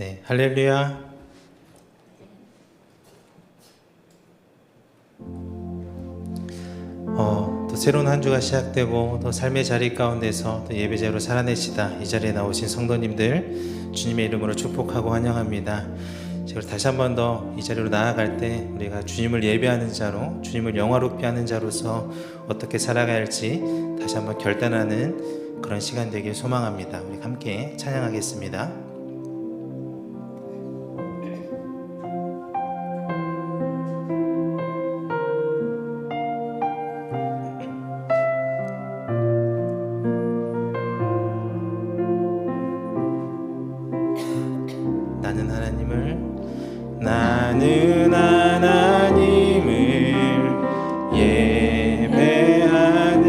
네, 할렐루야. 또 새로운 한 주가 시작되고 또 삶의 자리 가운데서 또 예배자로 살아내시다 이 자리에 나오신 성도님들 주님의 이름으로 축복하고 환영합니다. 제가 다시 한 번 더 이 자리로 나아갈 때 우리가 주님을 예배하는 자로, 주님을 영화롭게 하는 자로서 어떻게 살아가야 할지 다시 한번 결단하는 그런 시간 되길 소망합니다. 우리 함께 찬양하겠습니다. 나는 하나님을 예배하는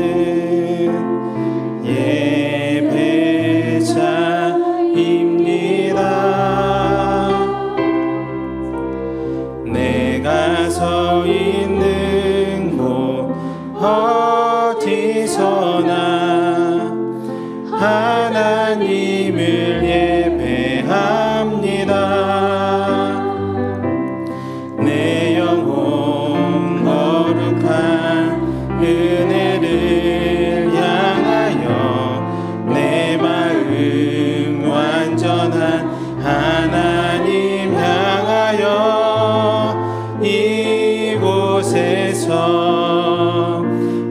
예배자입니다. 내가 서 있는 곳 어디서나 하나님을 예배합니다. 내 영혼 거룩한 은혜를 향하여 내 마음 완전한 하나님 향하여 이곳에서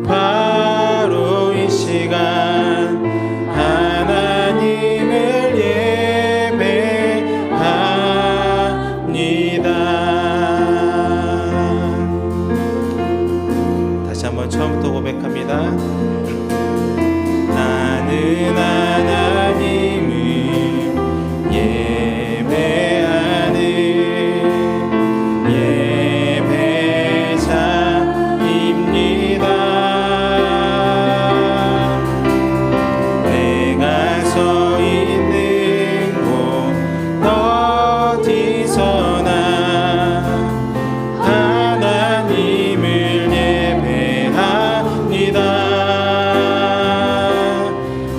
바로 이 시간 하나님을 예배합니다. 처음부터 고백합니다. 나는 하나님을 예배하는 예배자입니다. 내가 서 있는 곳 어디서나 하나님을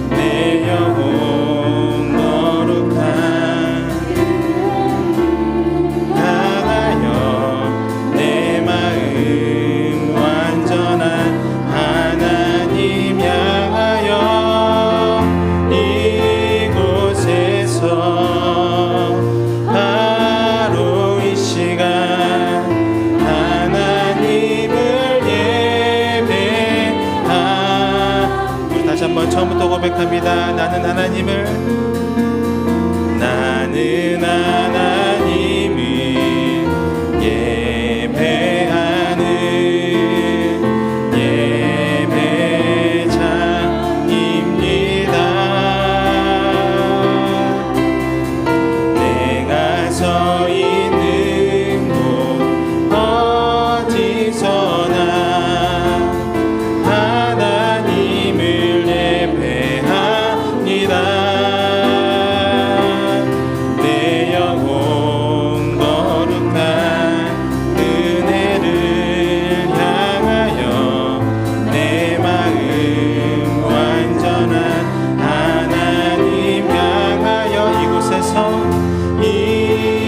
내 영혼 거룩한 향하여 내 마음 완전한 하나님 향하여 이곳에서 바로 이 시간 하나님을 다시 한번 처음부터 고백합니다. 나는 하나님을 예배하는 예배자입니다. 내가 서 있는 곳 어디서나 하나님을 예배합니다. 내 영혼 거룩한 은혜를 향하여 내 마음 완전한 하나님 향하여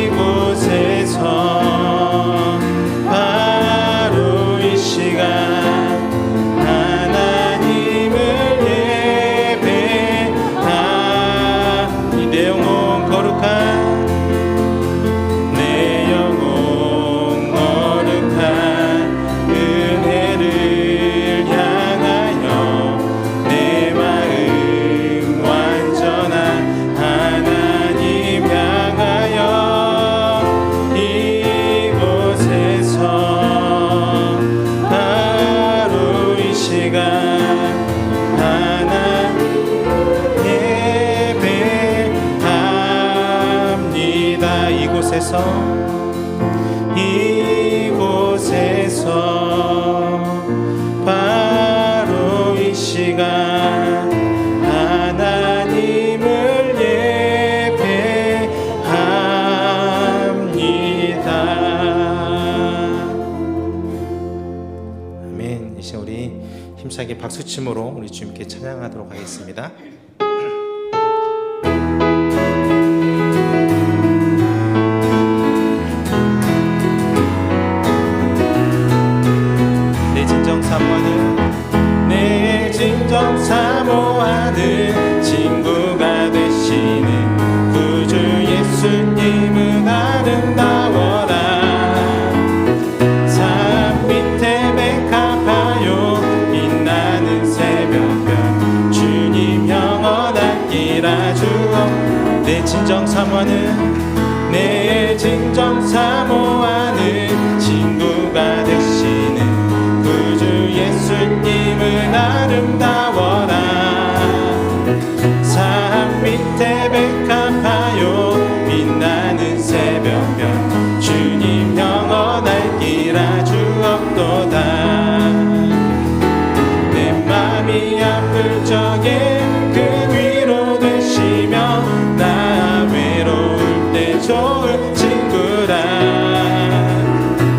이곳에서 바로 이 시간 하나님을 예배하니 내 영혼 거룩한 은혜를 향하여 내 마음 완전한 하나님 향하여 이곳에서 바로 이 시간 하나님 예배합니다. 이곳에서 바로 이 시간 하나님을 예배합니다. 아멘. 이제 우리 힘차게 박수침으로 우리 주님께 찬양하도록 하겠습니다. 사모하는 내 진정 사모하는 친구가 되시는 구주 예수님은 아름다워라. 산 밑에 백합화요 빛나는 새벽별 주님 영원한 길 아주어. 내 진정 사모하는 내 진정 사모하는 친구가 되시는 구주 예수님은 아름다워라. 산 밑에 백합화요 빛나는 새벽별 주님 영원할 길 아주 없도다. 내 맘이 아플 적에 그 위로 되시며 나 외로울 때 좋은 친구라.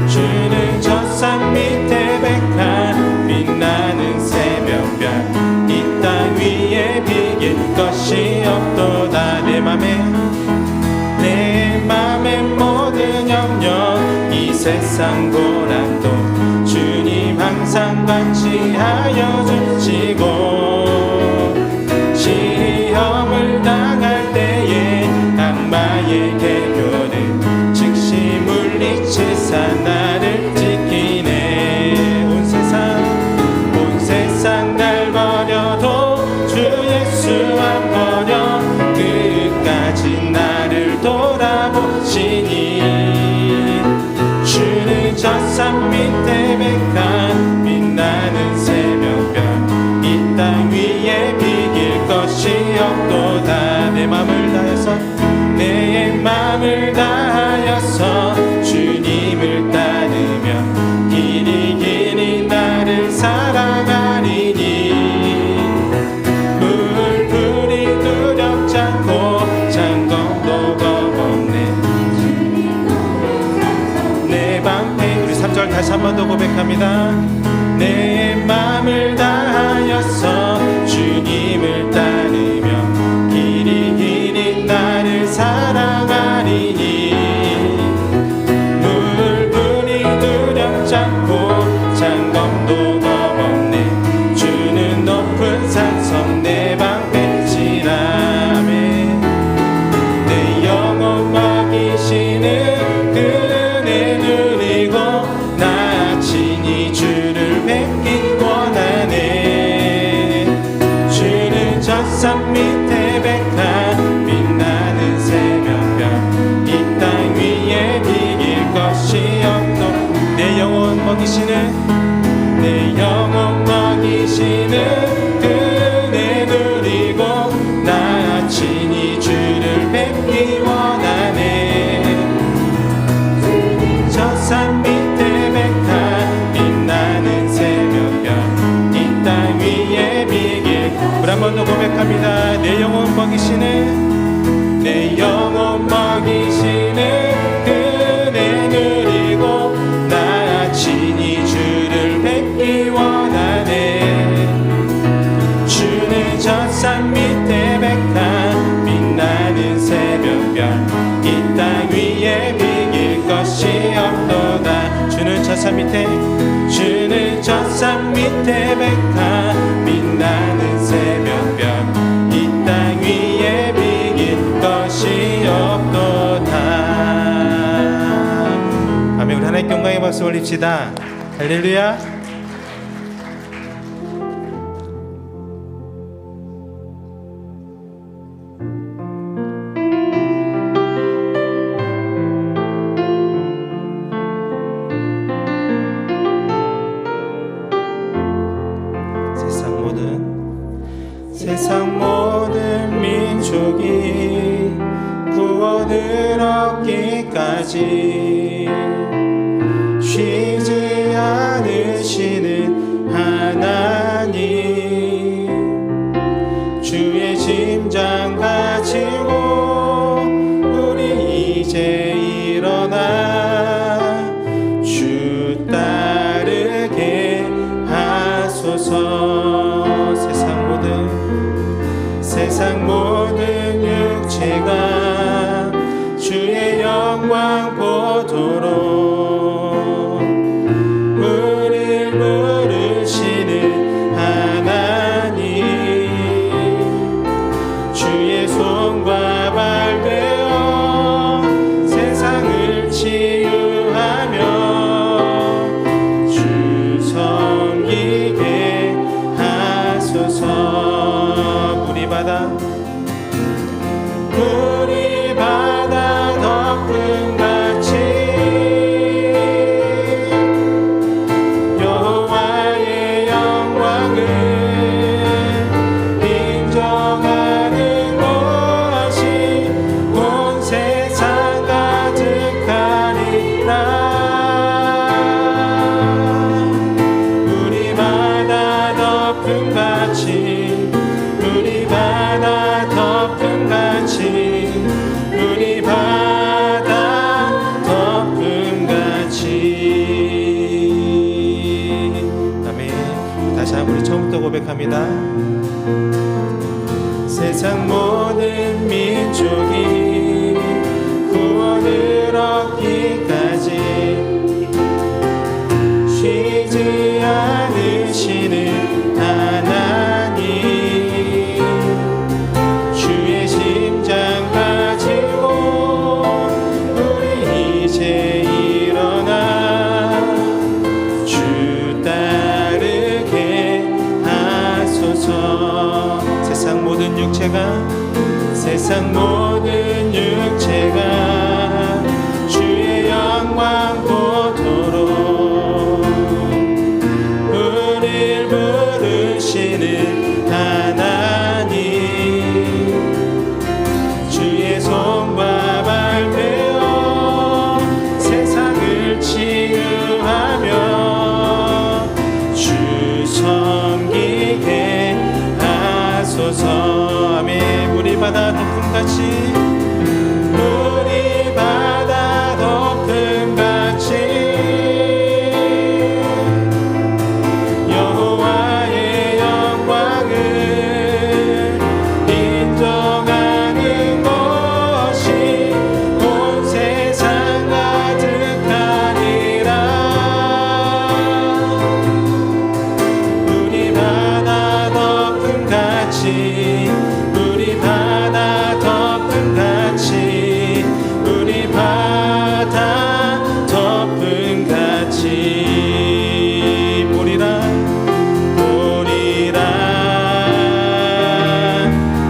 주는 저 산 밑에 백합 빛나는 새벽별 이 땅 위에 비길 것이 없도다. 내 맘에 모든 염려 이 세상 고난도 주님 항상 같이하여 주시고 시험을 당할 때에 악마의 개교는 즉시 물리치사 나를 지키네. 온 세상 날 버려도 주 예수 안 버려 끝까지 나를 돌아보시니. 주는 저 산 밑에 백합 빛나는 새벽별 이 땅 위에 비길 것이 없도다. 내 맘을 다하여서 주님을 따르며 길이 나를 살아가리니. 물풀이 두렵지 않고 장검도 겁없네 내 방패. 우리 3절 다시 한 번 더 고백합니다. 내 맘을 다하여서 주님을 따르며 길이 나를 살아가리니. 물풀이 두렵지 않고 장검도 겁없네 주는 높은 산성 내 방패치라매. 내 영혼 먹이시는 그 은혜 누리고 나 친히 주를 뵙기 원하네. 주는 저 산 밑에 백합 빛나는 새벽별 이 땅 위에 비길 것이 없도. 내 영혼 먹이시는 그 은혜 누리고 나 친히 주를 뵙기 원하네. 저 산 밑에 백합 빛나는 새벽별 이 땅 위에 비길. 우리 한 번 더 고백합니다. 내 영혼 먹이시는 그 은혜 누리고 나 친히 주를 뵙기 원하네. 주는 저 산 밑에 백합 빛나는 새벽별 이 땅 위에 비길 것이 없도다. 주는 저 산 밑에 백합 빛나는 새벽별 이 땅 위에 비길 것이 없도다. 아멘. 우리 하나님께 영광의 박수 올립시다. 할렐루야. 세상 모든 민족이 구원을 얻기까지 쉬지 않으시는 하나님. 주의 심장 가지고 우리 이제 일어나 주 따르게 하소서. 세상 모든 육체가 주의 영광 보도록 우릴 부르시 바다 우리 바다 덮음같이 여호와의 영광을 인정하는 것이 온 세상 가득하리라. 우리 바다 덮음같이 우리 바다 덮음같이 우리 바다 덮음같이. 아멘. 다시 한번 우리 처음부터 고백합니다. 세상 모든 민족이 구원을 얻기까지 쉬지 않으시는 하나님, 주의 심장 가지고 우리 이제 일어나 주 따르게 하소서. 세상 모든 육체가 주의 영광 보도록 우릴 부르시는 하나님, 주의 손과 발 베어 세상을 치유하며 주 섬기게 하소서. 아멘. 우리 바다 덮음같이 우리 바다 덮음같이 여호와의 영광을 인정하는 것이 온 세상 가득하리라. 우리 바다 덮음같이 우리 바다 덮음같이 우리 바다 덮음같이 보리라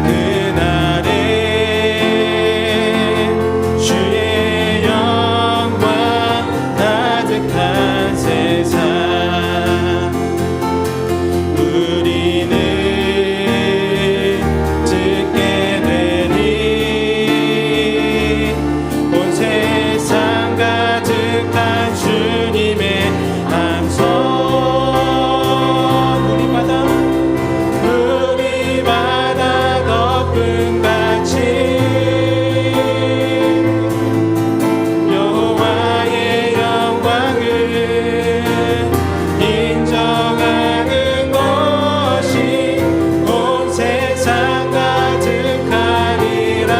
그날에 주의 영광 가득한 세상 우리는 듣게 되리. 온 세상 가득한 주님의 함성. 우리 바다 덮음같이 여호와의 영광을 인정하는 것이 온 세상 가득하리라.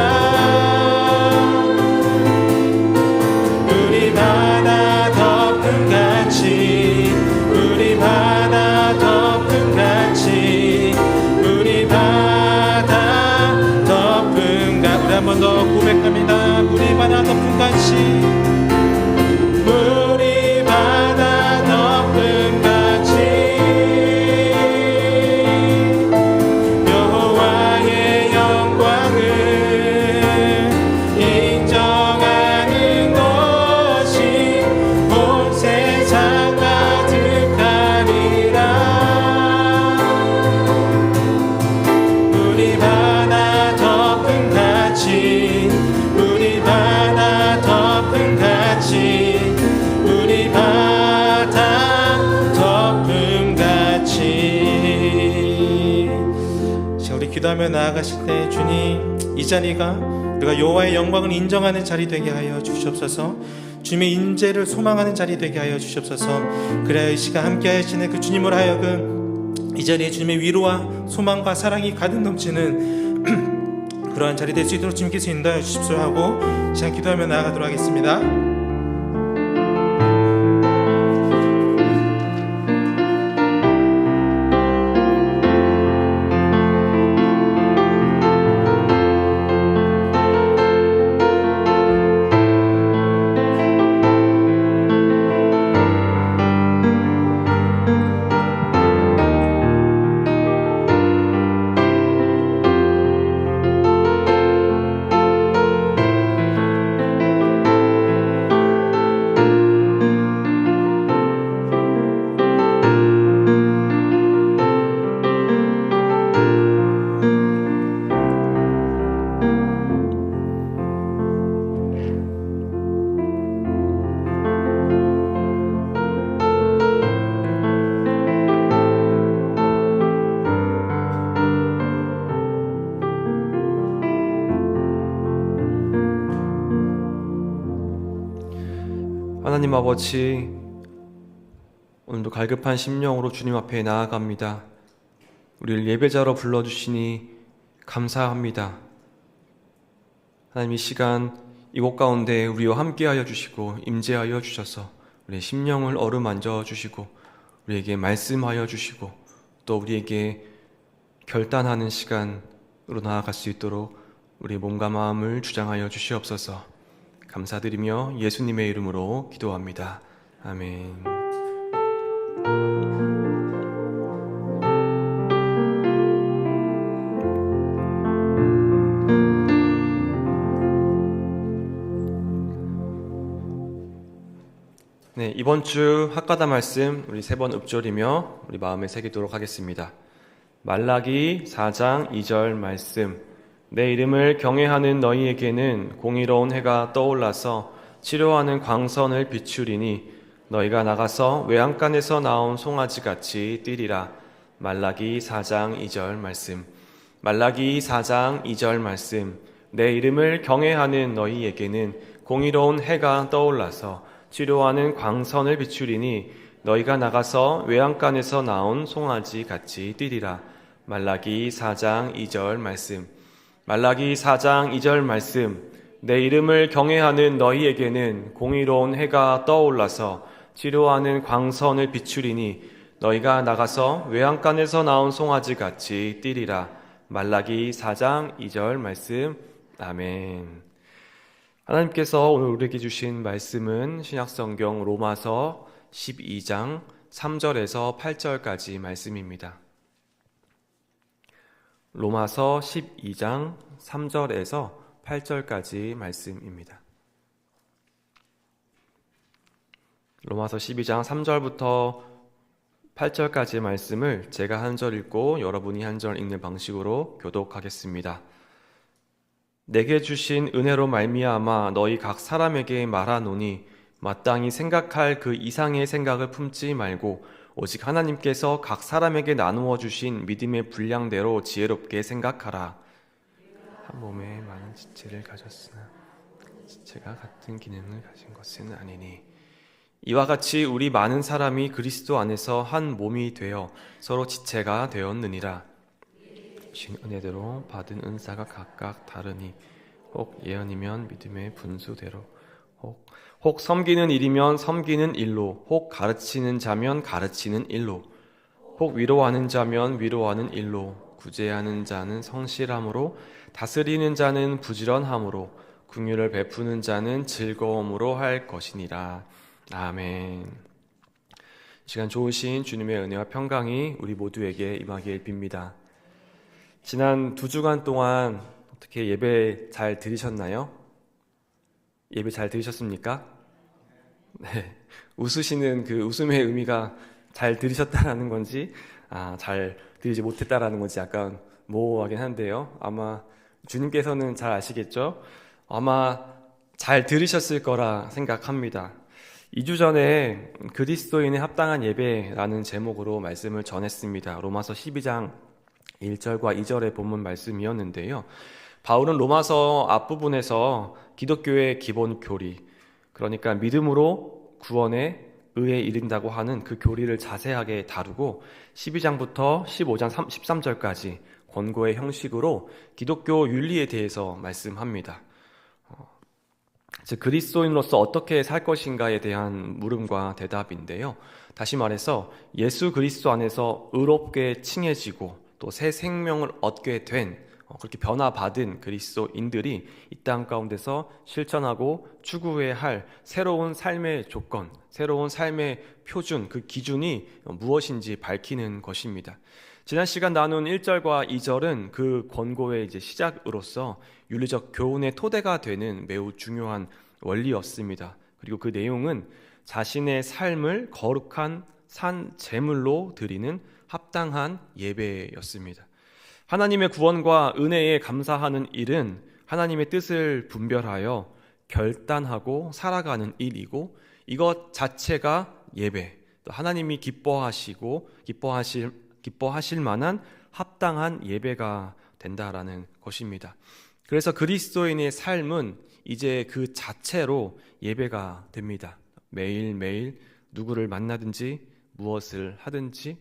우리 바다 덮음같이 우리 바다 덮음같이 우리 바다 덮음같이. 우리 한 번 더 고백합니다. 우리 바다 덮음같이 우리 바다 덮음같이 여호와의 영광을 인정하는 것이 온 세상 가득하리라. 우리 바다 덮음같이 우리 바다 덮음같이 우리 바다 덮음같이. 자, 우리 기도하며 나아가실 때 주님, 이 자리가 우리가 여호와의 영광을 인정하는 자리 되게 하여 주시옵소서. 주님의 인재를 소망하는 자리 되게 하여 주시옵소서. 그래야 이 시간 함께 하시는 그 주님으로 하여금 이 자리에 주님의 위로와 소망과 사랑이 가득 넘치는 그러한 자리 될 수 있도록 주님께서 인도하여 주십시오 하고 시간 기도하며 나아가도록 하겠습니다. 하나님 아버지, 오늘도 갈급한 심령으로 주님 앞에 나아갑니다. 우리를 예배자로 불러주시니 감사합니다. 하나님, 이 시간 이곳 가운데 우리와 함께하여 주시고 임재하여 주셔서 우리의 심령을 어루만져 주시고 우리에게 말씀하여 주시고 또 우리에게 결단하는 시간으로 나아갈 수 있도록 우리의 몸과 마음을 주장하여 주시옵소서. 감사드리며 예수님의 이름으로 기도합니다. 아멘. 네, 이번 주 학가다 말씀 우리 3번 읊조리며 우리 마음에 새기도록 하겠습니다. 말라기 4장 2절 말씀. 내 이름을 경외하는 너희에게는 공의로운 해가 떠올라서 치료하는 광선을 비추리니 너희가 나가서 외양간에서 나온 송아지같이 뛰리라. 말라기 4장 2절 말씀. 말라기 4장 2절 말씀. 내 이름을 경외하는 너희에게는 공의로운 해가 떠올라서 치료하는 광선을 비추리니 너희가 나가서 외양간에서 나온 송아지같이 뛰리라. 말라기 4장 2절 말씀. 말라기 4장 2절 말씀. 내 이름을 경외하는 너희에게는 공의로운 해가 떠올라서 치료하는 광선을 비추리니 너희가 나가서 외양간에서 나온 송아지같이 뛰리라. 말라기 4장 2절 말씀. 아멘. 하나님께서 오늘 우리에게 주신 말씀은 신약성경 로마서 12장 3절에서 8절까지 말씀입니다. 로마서 12장 3절에서 8절까지 말씀입니다. 로마서 12장 3절부터 8절까지의 말씀을 제가 한 절 읽고 여러분이 한 절 읽는 방식으로 교독하겠습니다. 내게 주신 은혜로 말미암아 너희 각 사람에게 말하노니 마땅히 생각할 그 이상의 생각을 품지 말고 오직 하나님께서 각 사람에게 나누어 주신 믿음의 분량대로 지혜롭게 생각하라. 한 몸에 많은 지체를 가졌으나 지체가 같은 기능을 가진 것은 아니니 이와 같이 우리 많은 사람이 그리스도 안에서 한 몸이 되어 서로 지체가 되었느니라. 신 은혜대로 받은 은사가 각각 다르니 혹 예언이면 믿음의 분수대로 혹 섬기는 일이면 섬기는 일로 혹 가르치는 자면 가르치는 일로 혹 위로하는 자면 위로하는 일로 구제하는 자는 성실함으로 다스리는 자는 부지런함으로 긍휼을 베푸는 자는 즐거움으로 할 것이니라. 아멘. 시간 좋으신 주님의 은혜와 평강이 우리 모두에게 임하길 빕니다. 지난 2주간 동안 어떻게 예배 잘 들으셨나요? 예배 잘 들으셨습니까? 네. 웃으시는 그 웃음의 의미가 잘 들으셨다라는 건지 잘 들으지 못했다라는 건지 약간 모호하긴 한데요. 아마 주님께서는 잘 아시겠죠? 아마 잘 들으셨을 거라 생각합니다. 2주 전에 그리스도인의 합당한 예배라는 제목으로 말씀을 전했습니다. 로마서 12장 1절과 2절의 본문 말씀이었는데요. 바울은 로마서 앞부분에서 기독교의 기본 교리, 그러니까 믿음으로 구원에 의에 이른다고 하는 그 교리를 자세하게 다루고 12장부터 15장 13절까지 권고의 형식으로 기독교 윤리에 대해서 말씀합니다. 즉 그리스도인으로서 어떻게 살 것인가에 대한 물음과 대답인데요. 다시 말해서 예수 그리스도 안에서 의롭게 칭해지고 또 새 생명을 얻게 된 그렇게 변화받은 그리스도인들이 이 땅 가운데서 실천하고 추구해야 할 새로운 삶의 조건, 새로운 삶의 표준, 그 기준이 무엇인지 밝히는 것입니다. 지난 시간 나눈 1절과 2절은 그 권고의 이제 시작으로서 윤리적 교훈의 토대가 되는 매우 중요한 원리였습니다. 그리고 그 내용은 자신의 삶을 거룩한 산 제물로 드리는 합당한 예배였습니다. 하나님의 구원과 은혜에 감사하는 일은 하나님의 뜻을 분별하여 결단하고 살아가는 일이고 이것 자체가 예배, 또 하나님이 기뻐하실 만한 합당한 예배가 된다라는 것입니다. 그래서 그리스도인의 삶은 이제 그 자체로 예배가 됩니다. 매일매일 누구를 만나든지 무엇을 하든지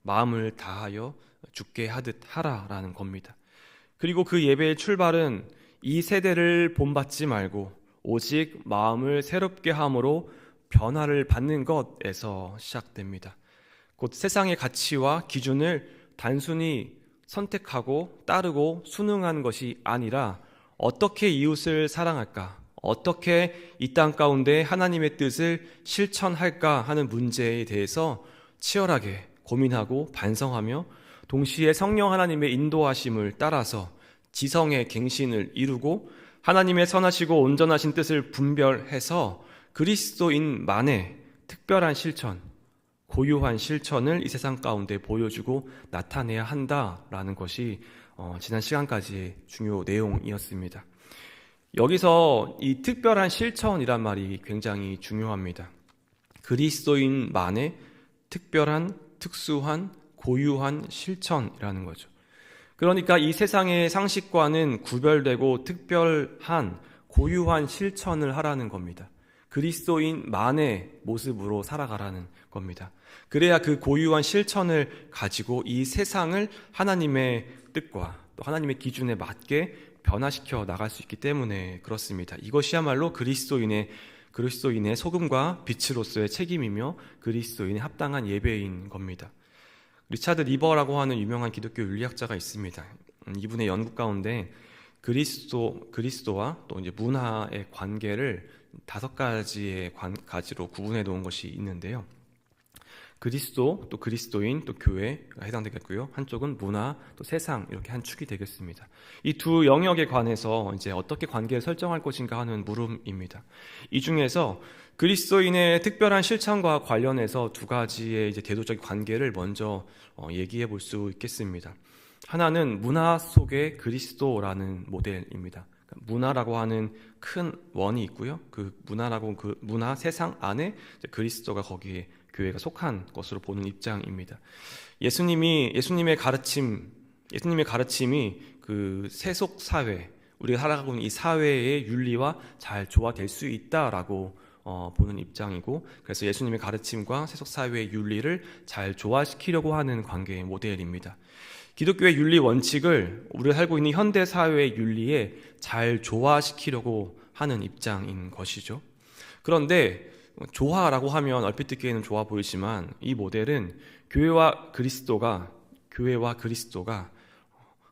마음을 다하여 주께 하듯 하라라는 겁니다. 그리고 그 예배의 출발은 이 세대를 본받지 말고 오직 마음을 새롭게 함으로 변화를 받는 것에서 시작됩니다. 곧 세상의 가치와 기준을 단순히 선택하고 따르고 순응한 것이 아니라 어떻게 이웃을 사랑할까? 어떻게 이 땅 가운데 하나님의 뜻을 실천할까 하는 문제에 대해서 치열하게 고민하고 반성하며 동시에 성령 하나님의 인도하심을 따라서 지성의 갱신을 이루고 하나님의 선하시고 온전하신 뜻을 분별해서 그리스도인만의 특별한 실천, 고유한 실천을 이 세상 가운데 보여주고 나타내야 한다라는 것이 지난 시간까지의 중요 내용이었습니다. 여기서 이 특별한 실천이란 말이 굉장히 중요합니다. 그리스도인만의 특별한, 특수한, 고유한 실천이라는 거죠. 그러니까 이 세상의 상식과는 구별되고 특별한, 고유한 실천을 하라는 겁니다. 그리스도인만의 모습으로 살아가라는 겁니다. 그래야 그 고유한 실천을 가지고 이 세상을 하나님의 뜻과 또 하나님의 기준에 맞게 변화시켜 나갈 수 있기 때문에 그렇습니다. 이것이야말로 그리스도인의 소금과 빛으로서의 책임이며 그리스도인의 합당한 예배인 겁니다. 리차드 리버라고 하는 유명한 기독교 윤리학자가 있습니다. 이분의 연구 가운데 그리스도와 또 이제 문화의 관계를 5가지의 가지로 구분해 놓은 것이 있는데요. 그리스도, 또 그리스도인, 또 교회가 해당되겠고요. 한쪽은 문화, 또 세상 이렇게 한 축이 되겠습니다. 이 두 영역에 관해서 이제 어떻게 관계를 설정할 것인가 하는 물음입니다. 이 중에서 그리스도인의 특별한 실천과 관련해서 2가지의 이제 대도적인 관계를 먼저 얘기해 볼 수 있겠습니다. 하나는 문화 속의 그리스도라는 모델입니다. 문화라고 하는 큰 원이 있고요. 그 문화 세상 안에 그리스도가 거기에 교회가 속한 것으로 보는 입장입니다. 예수님의 가르침이 그 세속 사회, 우리가 살아가고 있는 이 사회의 윤리와 잘 조화될 수 있다라고 보는 입장이고, 그래서 예수님의 가르침과 세속 사회의 윤리를 잘 조화시키려고 하는 관계의 모델입니다. 기독교의 윤리 원칙을 우리가 살고 있는 현대 사회의 윤리에 잘 조화시키려고 하는 입장인 것이죠. 그런데 조화라고 하면 얼핏 듣기에는 좋아 보이지만 이 모델은 교회와 그리스도가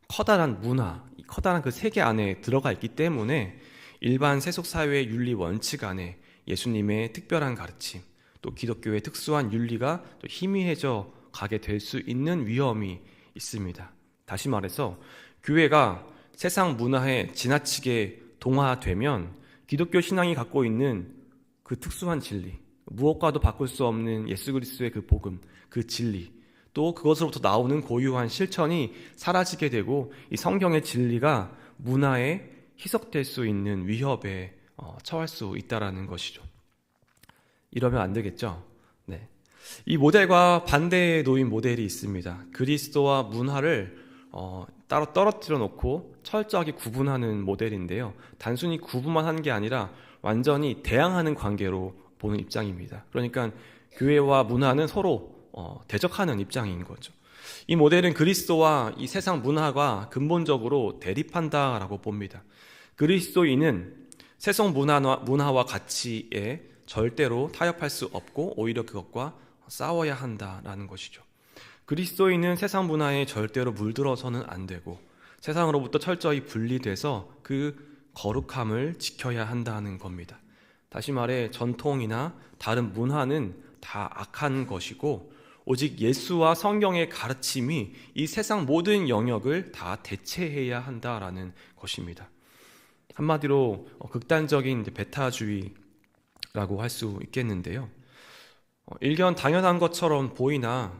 커다란 문화, 커다란 그 세계 안에 들어가 있기 때문에 일반 세속 사회의 윤리 원칙 안에 예수님의 특별한 가르침, 또 기독교의 특수한 윤리가 또 희미해져 가게 될 수 있는 위험이 있습니다. 다시 말해서 교회가 세상 문화에 지나치게 동화되면 기독교 신앙이 갖고 있는 그 특수한 진리, 무엇과도 바꿀 수 없는 예수 그리스도의 그 복음, 그 진리, 또 그것으로부터 나오는 고유한 실천이 사라지게 되고 이 성경의 진리가 문화에 희석될 수 있는 위협에 처할 수 있다는 것이죠. 이러면 안 되겠죠? 네. 이 모델과 반대에 놓인 모델이 있습니다. 그리스도와 문화를 따로 떨어뜨려 놓고 철저하게 구분하는 모델인데요. 단순히 구분만 하는 게 아니라 완전히 대항하는 관계로 보는 입장입니다. 그러니까 교회와 문화는 서로 대적하는 입장인 거죠. 이 모델은 그리스도와 이 세상 문화가 근본적으로 대립한다라고 봅니다. 그리스도인은 세상 문화와 가치에 절대로 타협할 수 없고 오히려 그것과 싸워야 한다라는 것이죠. 그리스도인은 세상 문화에 절대로 물들어서는 안 되고 세상으로부터 철저히 분리돼서 그 거룩함을 지켜야 한다는 겁니다. 다시 말해 전통이나 다른 문화는 다 악한 것이고 오직 예수와 성경의 가르침이 이 세상 모든 영역을 다 대체해야 한다라는 것입니다. 한마디로 극단적인 배타주의라고 할 수 있겠는데요. 일견 당연한 것처럼 보이나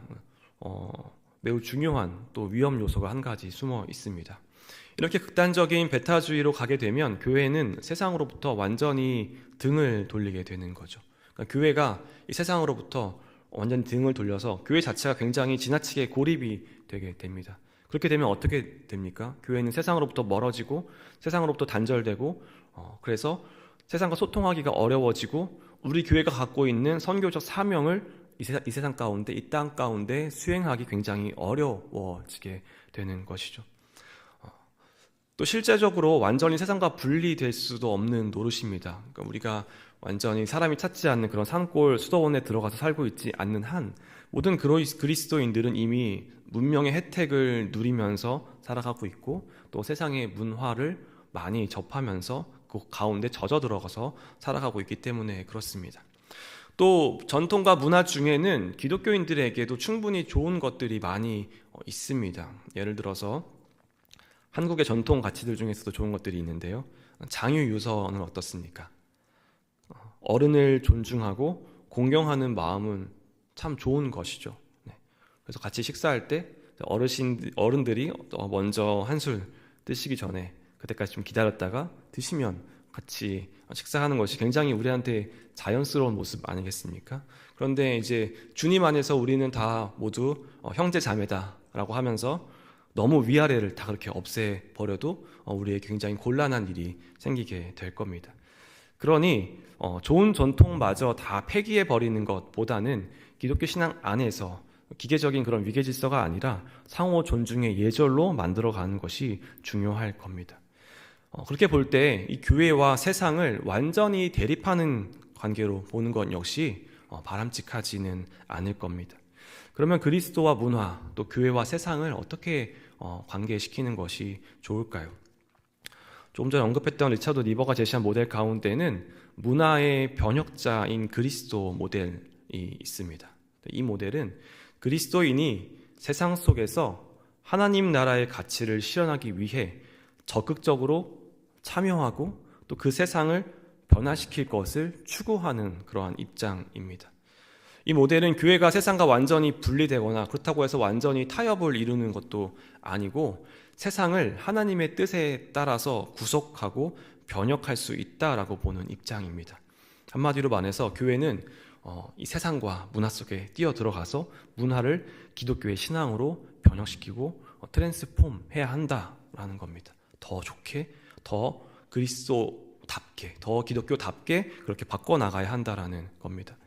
매우 중요한 또 위험 요소가 한 가지 숨어 있습니다. 이렇게 극단적인 배타주의로 가게 되면 교회는 세상으로부터 완전히 등을 돌리게 되는 거죠. 그러니까 교회가 이 세상으로부터 완전히 등을 돌려서 교회 자체가 굉장히 지나치게 고립이 되게 됩니다. 그렇게 되면 어떻게 됩니까? 교회는 세상으로부터 멀어지고 세상으로부터 단절되고 그래서 세상과 소통하기가 어려워지고 우리 교회가 갖고 있는 선교적 사명을 이 세상 가운데, 이 땅 가운데 수행하기 굉장히 어려워지게 되는 것이죠. 또 실제적으로 완전히 세상과 분리될 수도 없는 노릇입니다. 그러니까 우리가 완전히 사람이 찾지 않는 그런 산골 수도원에 들어가서 살고 있지 않는 한 모든 그리스도인들은 이미 문명의 혜택을 누리면서 살아가고 있고 또 세상의 문화를 많이 접하면서 그 가운데 젖어 들어가서 살아가고 있기 때문에 그렇습니다. 또 전통과 문화 중에는 기독교인들에게도 충분히 좋은 것들이 많이 있습니다. 예를 들어서 한국의 전통 가치들 중에서도 좋은 것들이 있는데요. 장유유서는 어떻습니까? 어른을 존중하고 공경하는 마음은 참 좋은 것이죠. 그래서 같이 식사할 때 어른들이 먼저 한술 드시기 전에 그때까지 좀 기다렸다가 드시면 같이 식사하는 것이 굉장히 우리한테 자연스러운 모습 아니겠습니까? 그런데 이제 주님 안에서 우리는 다 모두 형제 자매다라고 하면서 너무 위아래를 다 그렇게 없애버려도 우리에게 굉장히 곤란한 일이 생기게 될 겁니다. 그러니 좋은 전통마저 다 폐기해버리는 것보다는 기독교 신앙 안에서 기계적인 그런 위계 질서가 아니라 상호 존중의 예절로 만들어가는 것이 중요할 겁니다. 그렇게 볼 때 이 교회와 세상을 완전히 대립하는 관계로 보는 것 역시 바람직하지는 않을 겁니다. 그러면 그리스도와 문화, 또 교회와 세상을 어떻게 관계시키는 것이 좋을까요? 조금 전에 언급했던 리차드 리버가 제시한 모델 가운데는 문화의 변혁자인 그리스도 모델이 있습니다. 이 모델은 그리스도인이 세상 속에서 하나님 나라의 가치를 실현하기 위해 적극적으로 참여하고 또 그 세상을 변화시킬 것을 추구하는 그러한 입장입니다. 이 모델은 교회가 세상과 완전히 분리되거나 그렇다고 해서 완전히 타협을 이루는 것도 아니고 세상을 하나님의 뜻에 따라서 구속하고 변혁할 수 있다라고 보는 입장입니다. 한마디로 말해서 교회는 이 세상과 문화 속에 뛰어들어가서 문화를 기독교의 신앙으로 변혁시키고 트랜스폼해야 한다라는 겁니다. 더 좋게, 더 그리스도답게, 더 기독교답게 그렇게 바꿔나가야 한다라는 겁니다.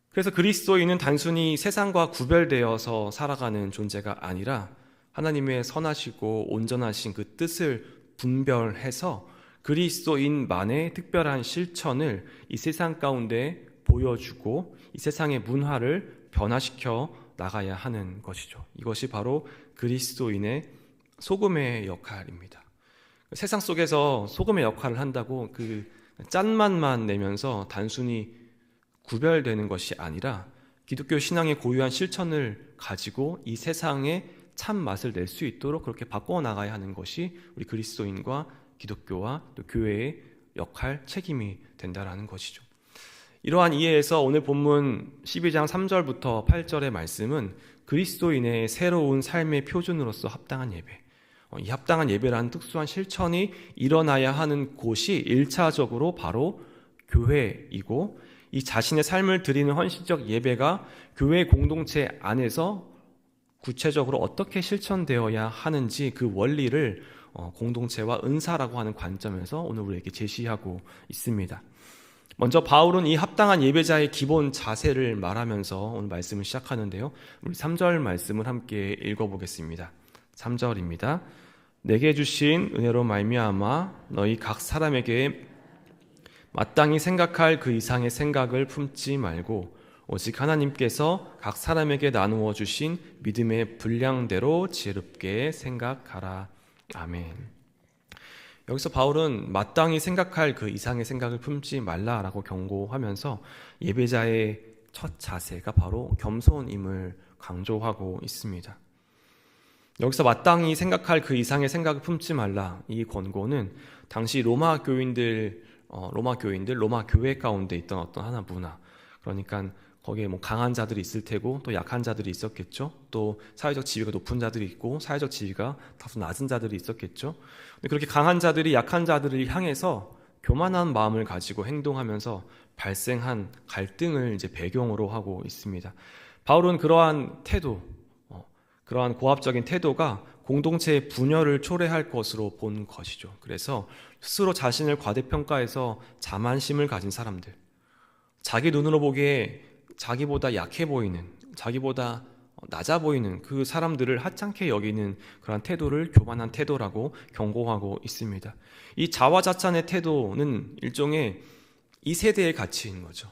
그래서 그리스도인은 단순히 세상과 구별되어서 살아가는 존재가 아니라 하나님의 선하시고 온전하신 그 뜻을 분별해서 그리스도인만의 특별한 실천을 이 세상 가운데 보여주고 이 세상의 문화를 변화시켜 나가야 하는 것이죠. 이것이 바로 그리스도인의 소금의 역할입니다. 세상 속에서 소금의 역할을 한다고 그 짠맛만 내면서 단순히 구별되는 것이 아니라 기독교 신앙의 고유한 실천을 가지고 이 세상에 참 맛을 낼 수 있도록 그렇게 바꿔 나가야 하는 것이 우리 그리스도인과 기독교와 또 교회의 역할, 책임이 된다라는 것이죠. 이러한 이해에서 오늘 본문 12장 3절부터 8절의 말씀은 그리스도인의 새로운 삶의 표준으로서 합당한 예배, 이 합당한 예배라는 특수한 실천이 일어나야 하는 곳이 1차적으로 바로 교회이고 이 자신의 삶을 드리는 헌신적 예배가 교회 공동체 안에서 구체적으로 어떻게 실천되어야 하는지 그 원리를 공동체와 은사라고 하는 관점에서 오늘 우리에게 제시하고 있습니다. 먼저 바울은 이 합당한 예배자의 기본 자세를 말하면서 오늘 말씀을 시작하는데요. 우리 3절 말씀을 함께 읽어보겠습니다. 3절입니다. 내게 주신 은혜로 말미암아 너희 각 사람에게 마땅히 생각할 그 이상의 생각을 품지 말고 오직 하나님께서 각 사람에게 나누어 주신 믿음의 분량대로 지혜롭게 생각하라. 아멘. 여기서 바울은 마땅히 생각할 그 이상의 생각을 품지 말라라고 경고하면서 예배자의 첫 자세가 바로 겸손임을 강조하고 있습니다. 여기서 마땅히 생각할 그 이상의 생각을 품지 말라, 이 권고는 당시 로마 교회 가운데 있던 어떤 하나 문화, 그러니까 거기에 뭐 강한 자들이 있을 테고 또 약한 자들이 있었겠죠. 또 사회적 지위가 높은 자들이 있고 사회적 지위가 다소 낮은 자들이 있었겠죠. 근데 그렇게 강한 자들이 약한 자들을 향해서 교만한 마음을 가지고 행동하면서 발생한 갈등을 이제 배경으로 하고 있습니다. 바울은 그러한 태도, 그러한 고압적인 태도가 공동체의 분열을 초래할 것으로 본 것이죠. 그래서 스스로 자신을 과대평가해서 자만심을 가진 사람들, 자기 눈으로 보기에 자기보다 약해 보이는, 자기보다 낮아 보이는 그 사람들을 하찮게 여기는 그런 태도를 교만한 태도라고 경고하고 있습니다. 이 자화자찬의 태도는 일종의 이 세대의 가치인 거죠.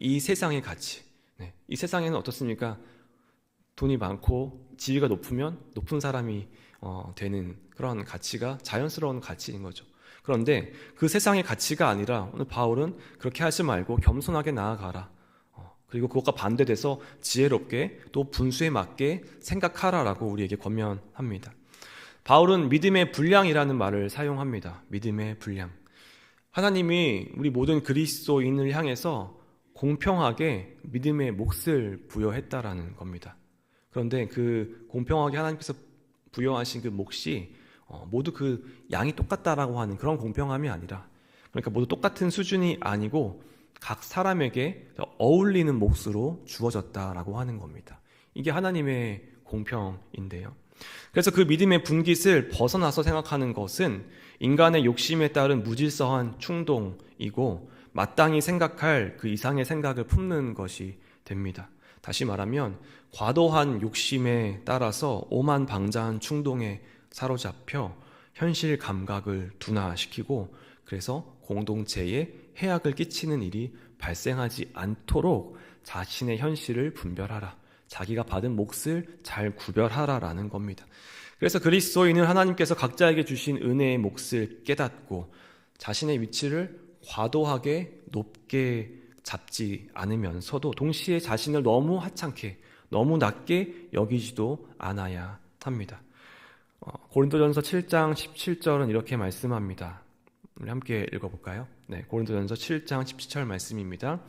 이 세상의 가치. 네. 이 세상에는 어떻습니까? 돈이 많고 지위가 높으면 높은 사람이 되는 그런 가치가 자연스러운 가치인 거죠. 그런데 그 세상의 가치가 아니라 오늘 바울은 그렇게 하지 말고 겸손하게 나아가라. 그리고 그것과 반대돼서 지혜롭게 또 분수에 맞게 생각하라라고 우리에게 권면합니다. 바울은 믿음의 분량이라는 말을 사용합니다. 믿음의 분량. 하나님이 우리 모든 그리스도인을 향해서 공평하게 믿음의 몫을 부여했다라는 겁니다. 그런데 그 공평하게 하나님께서 부여하신 그 몫이 모두 그 양이 똑같다라고 하는 그런 공평함이 아니라, 그러니까 모두 똑같은 수준이 아니고 각 사람에게 어울리는 몫으로 주어졌다라고 하는 겁니다. 이게 하나님의 공평인데요. 그래서 그 믿음의 분깃을 벗어나서 생각하는 것은 인간의 욕심에 따른 무질서한 충동이고 마땅히 생각할 그 이상의 생각을 품는 것이 됩니다. 다시 말하면 과도한 욕심에 따라서 오만방자한 충동에 사로잡혀 현실 감각을 둔화시키고 그래서 공동체에 해악을 끼치는 일이 발생하지 않도록 자신의 현실을 분별하라. 자기가 받은 몫을 잘 구별하라라는 겁니다. 그래서 그리스도인은 하나님께서 각자에게 주신 은혜의 몫을 깨닫고 자신의 위치를 과도하게 높게 잡지 않으면서도 동시에 자신을 너무 하찮게, 너무 낮게 여기지도 않아야 합니다. 고린도전서 7장 17절은 이렇게 말씀합니다. 우리 함께 읽어볼까요? 네, 고린도전서 7장 17절 말씀입니다.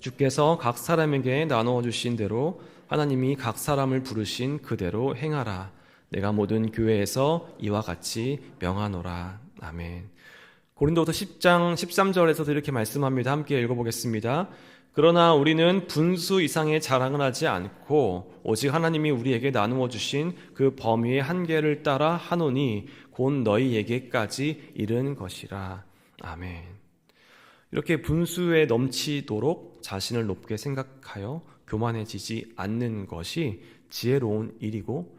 주께서 각 사람에게 나누어 주신 대로 하나님이 각 사람을 부르신 그대로 행하라. 내가 모든 교회에서 이와 같이 명하노라. 아멘. 고린도서 10장 13절에서도 이렇게 말씀합니다. 함께 읽어보겠습니다. 그러나 우리는 분수 이상의 자랑을 하지 않고 오직 하나님이 우리에게 나누어 주신 그 범위의 한계를 따라 하노니 곧 너희에게까지 이른 것이라. 아멘. 이렇게 분수에 넘치도록 자신을 높게 생각하여 교만해지지 않는 것이 지혜로운 일이고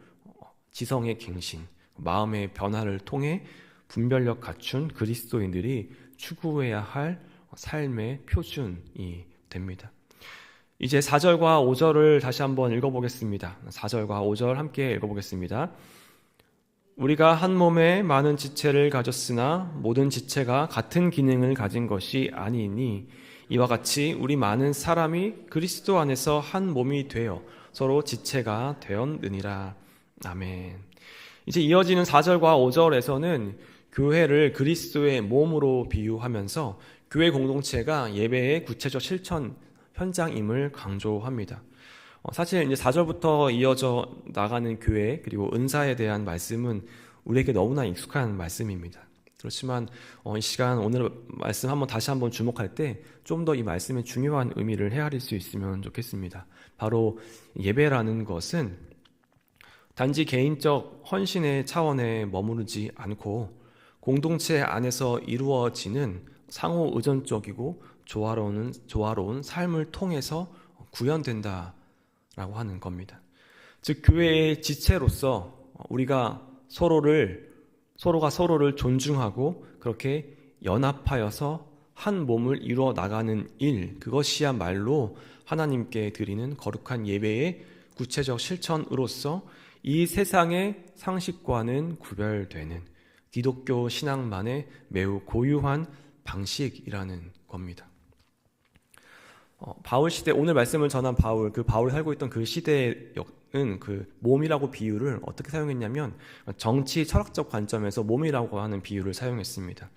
지성의 갱신, 마음의 변화를 통해 분별력 갖춘 그리스도인들이 추구해야 할 삶의 표준이 됩니다. 이제 4절과 5절을 다시 한번 읽어보겠습니다. 4절과 5절 함께 읽어보겠습니다. 우리가 한 몸에 많은 지체를 가졌으나 모든 지체가 같은 기능을 가진 것이 아니니 이와 같이 우리 많은 사람이 그리스도 안에서 한 몸이 되어 서로 지체가 되었느니라. 아멘. 이제 이어지는 4절과 5절에서는 교회를 그리스도의 몸으로 비유하면서 교회 공동체가 예배의 구체적 실천 현장임을 강조합니다. 사실 이제 4절부터 이어져 나가는 교회 그리고 은사에 대한 말씀은 우리에게 너무나 익숙한 말씀입니다. 그렇지만 이 시간 오늘 말씀 다시 한번 주목할 때 좀 더 이 말씀의 중요한 의미를 헤아릴 수 있으면 좋겠습니다. 바로 예배라는 것은 단지 개인적 헌신의 차원에 머무르지 않고 공동체 안에서 이루어지는 상호 의존적이고 조화로운 삶을 통해서 구현된다라고 하는 겁니다. 즉 교회의 지체로서 우리가 서로가 서로를 존중하고 그렇게 연합하여서 한 몸을 이루어 나가는 일, 그것이야말로 하나님께 드리는 거룩한 예배의 구체적 실천으로서 이 세상의 상식과는 구별되는 기독교 신앙만의 매우 고유한 방식이라는 겁니다. 바울 시대, 오늘 말씀을 전한 바울이 살고 있던 그 시대는 그 몸이라고 비유를 어떻게 사용했냐면 정치 철학적 관점에서 몸이라고 하는 비유를 사용했습니다.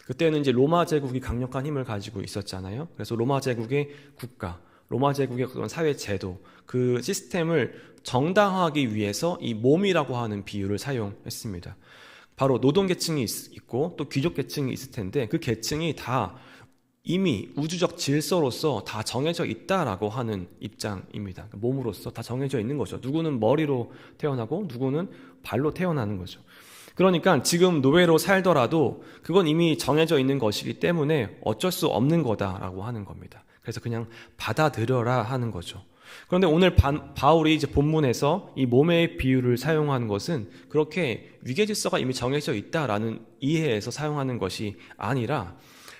그때는 이제 로마 제국이 강력한 힘을 가지고 있었잖아요. 그래서 로마 제국의 국가, 로마 제국의 그런 사회 제도, 그 시스템을 정당화하기 위해서 이 몸이라고 하는 비유를 사용했습니다. 바로 노동계층이 있고 또 귀족계층이 있을 텐데 그 계층이 다 이미 우주적 질서로서 다 정해져 있다라고 하는 입장입니다. 몸으로서 다 정해져 있는 거죠. 누구는 머리로 태어나고 누구는 발로 태어나는 거죠. 그러니까 지금 노예로 살더라도 그건 이미 정해져 있는 것이기 때문에 어쩔 수 없는 거다라고 하는 겁니다. 그래서 그냥 받아들여라 하는 거죠. 그런데 오늘 바울이 이제 본문에서 이 몸의 비유를 사용한 것은 그렇게 위계질서가 이미 정해져 있다라는 이해에서 사용하는 것이 아니라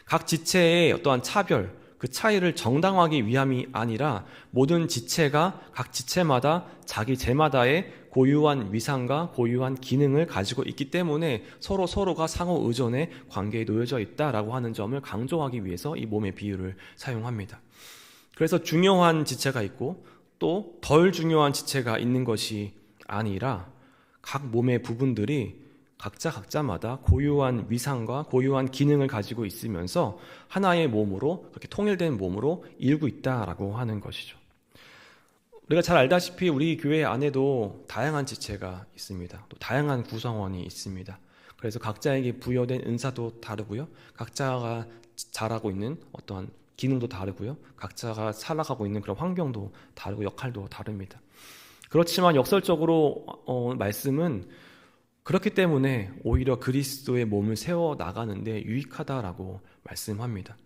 각 지체의 어떠한 차별, 그 차이를 정당화하기 위함이 아니라 모든 지체가 각 지체마다 자기 제마다의 고유한 위상과 고유한 기능을 가지고 있기 때문에 서로가 상호 의존의 관계에 놓여져 있다라고 하는 점을 강조하기 위해서 이 몸의 비유를 사용합니다. 그래서 중요한 지체가 있고 또 덜 중요한 지체가 있는 것이 아니라 각 몸의 부분들이 각자마다 고유한 위상과 고유한 기능을 가지고 있으면서 하나의 몸으로, 그렇게 통일된 몸으로 일구 있다라고 하는 것이죠. 우리가 잘 알다시피 우리 교회 안에도 다양한 지체가 있습니다. 또 다양한 구성원이 있습니다. 그래서 각자에게 부여된 은사도 다르고요. 각자가 잘하고 있는 어떠한 기능도 다르고요. 각자가 살아가고 있는 그런 환경도 다르고 역할도 다릅니다. 그렇지만 역설적으로 말씀은 그렇기 때문에 오히려 그리스도의 몸을 세워 나가는데 유익하다라고 말씀합니다.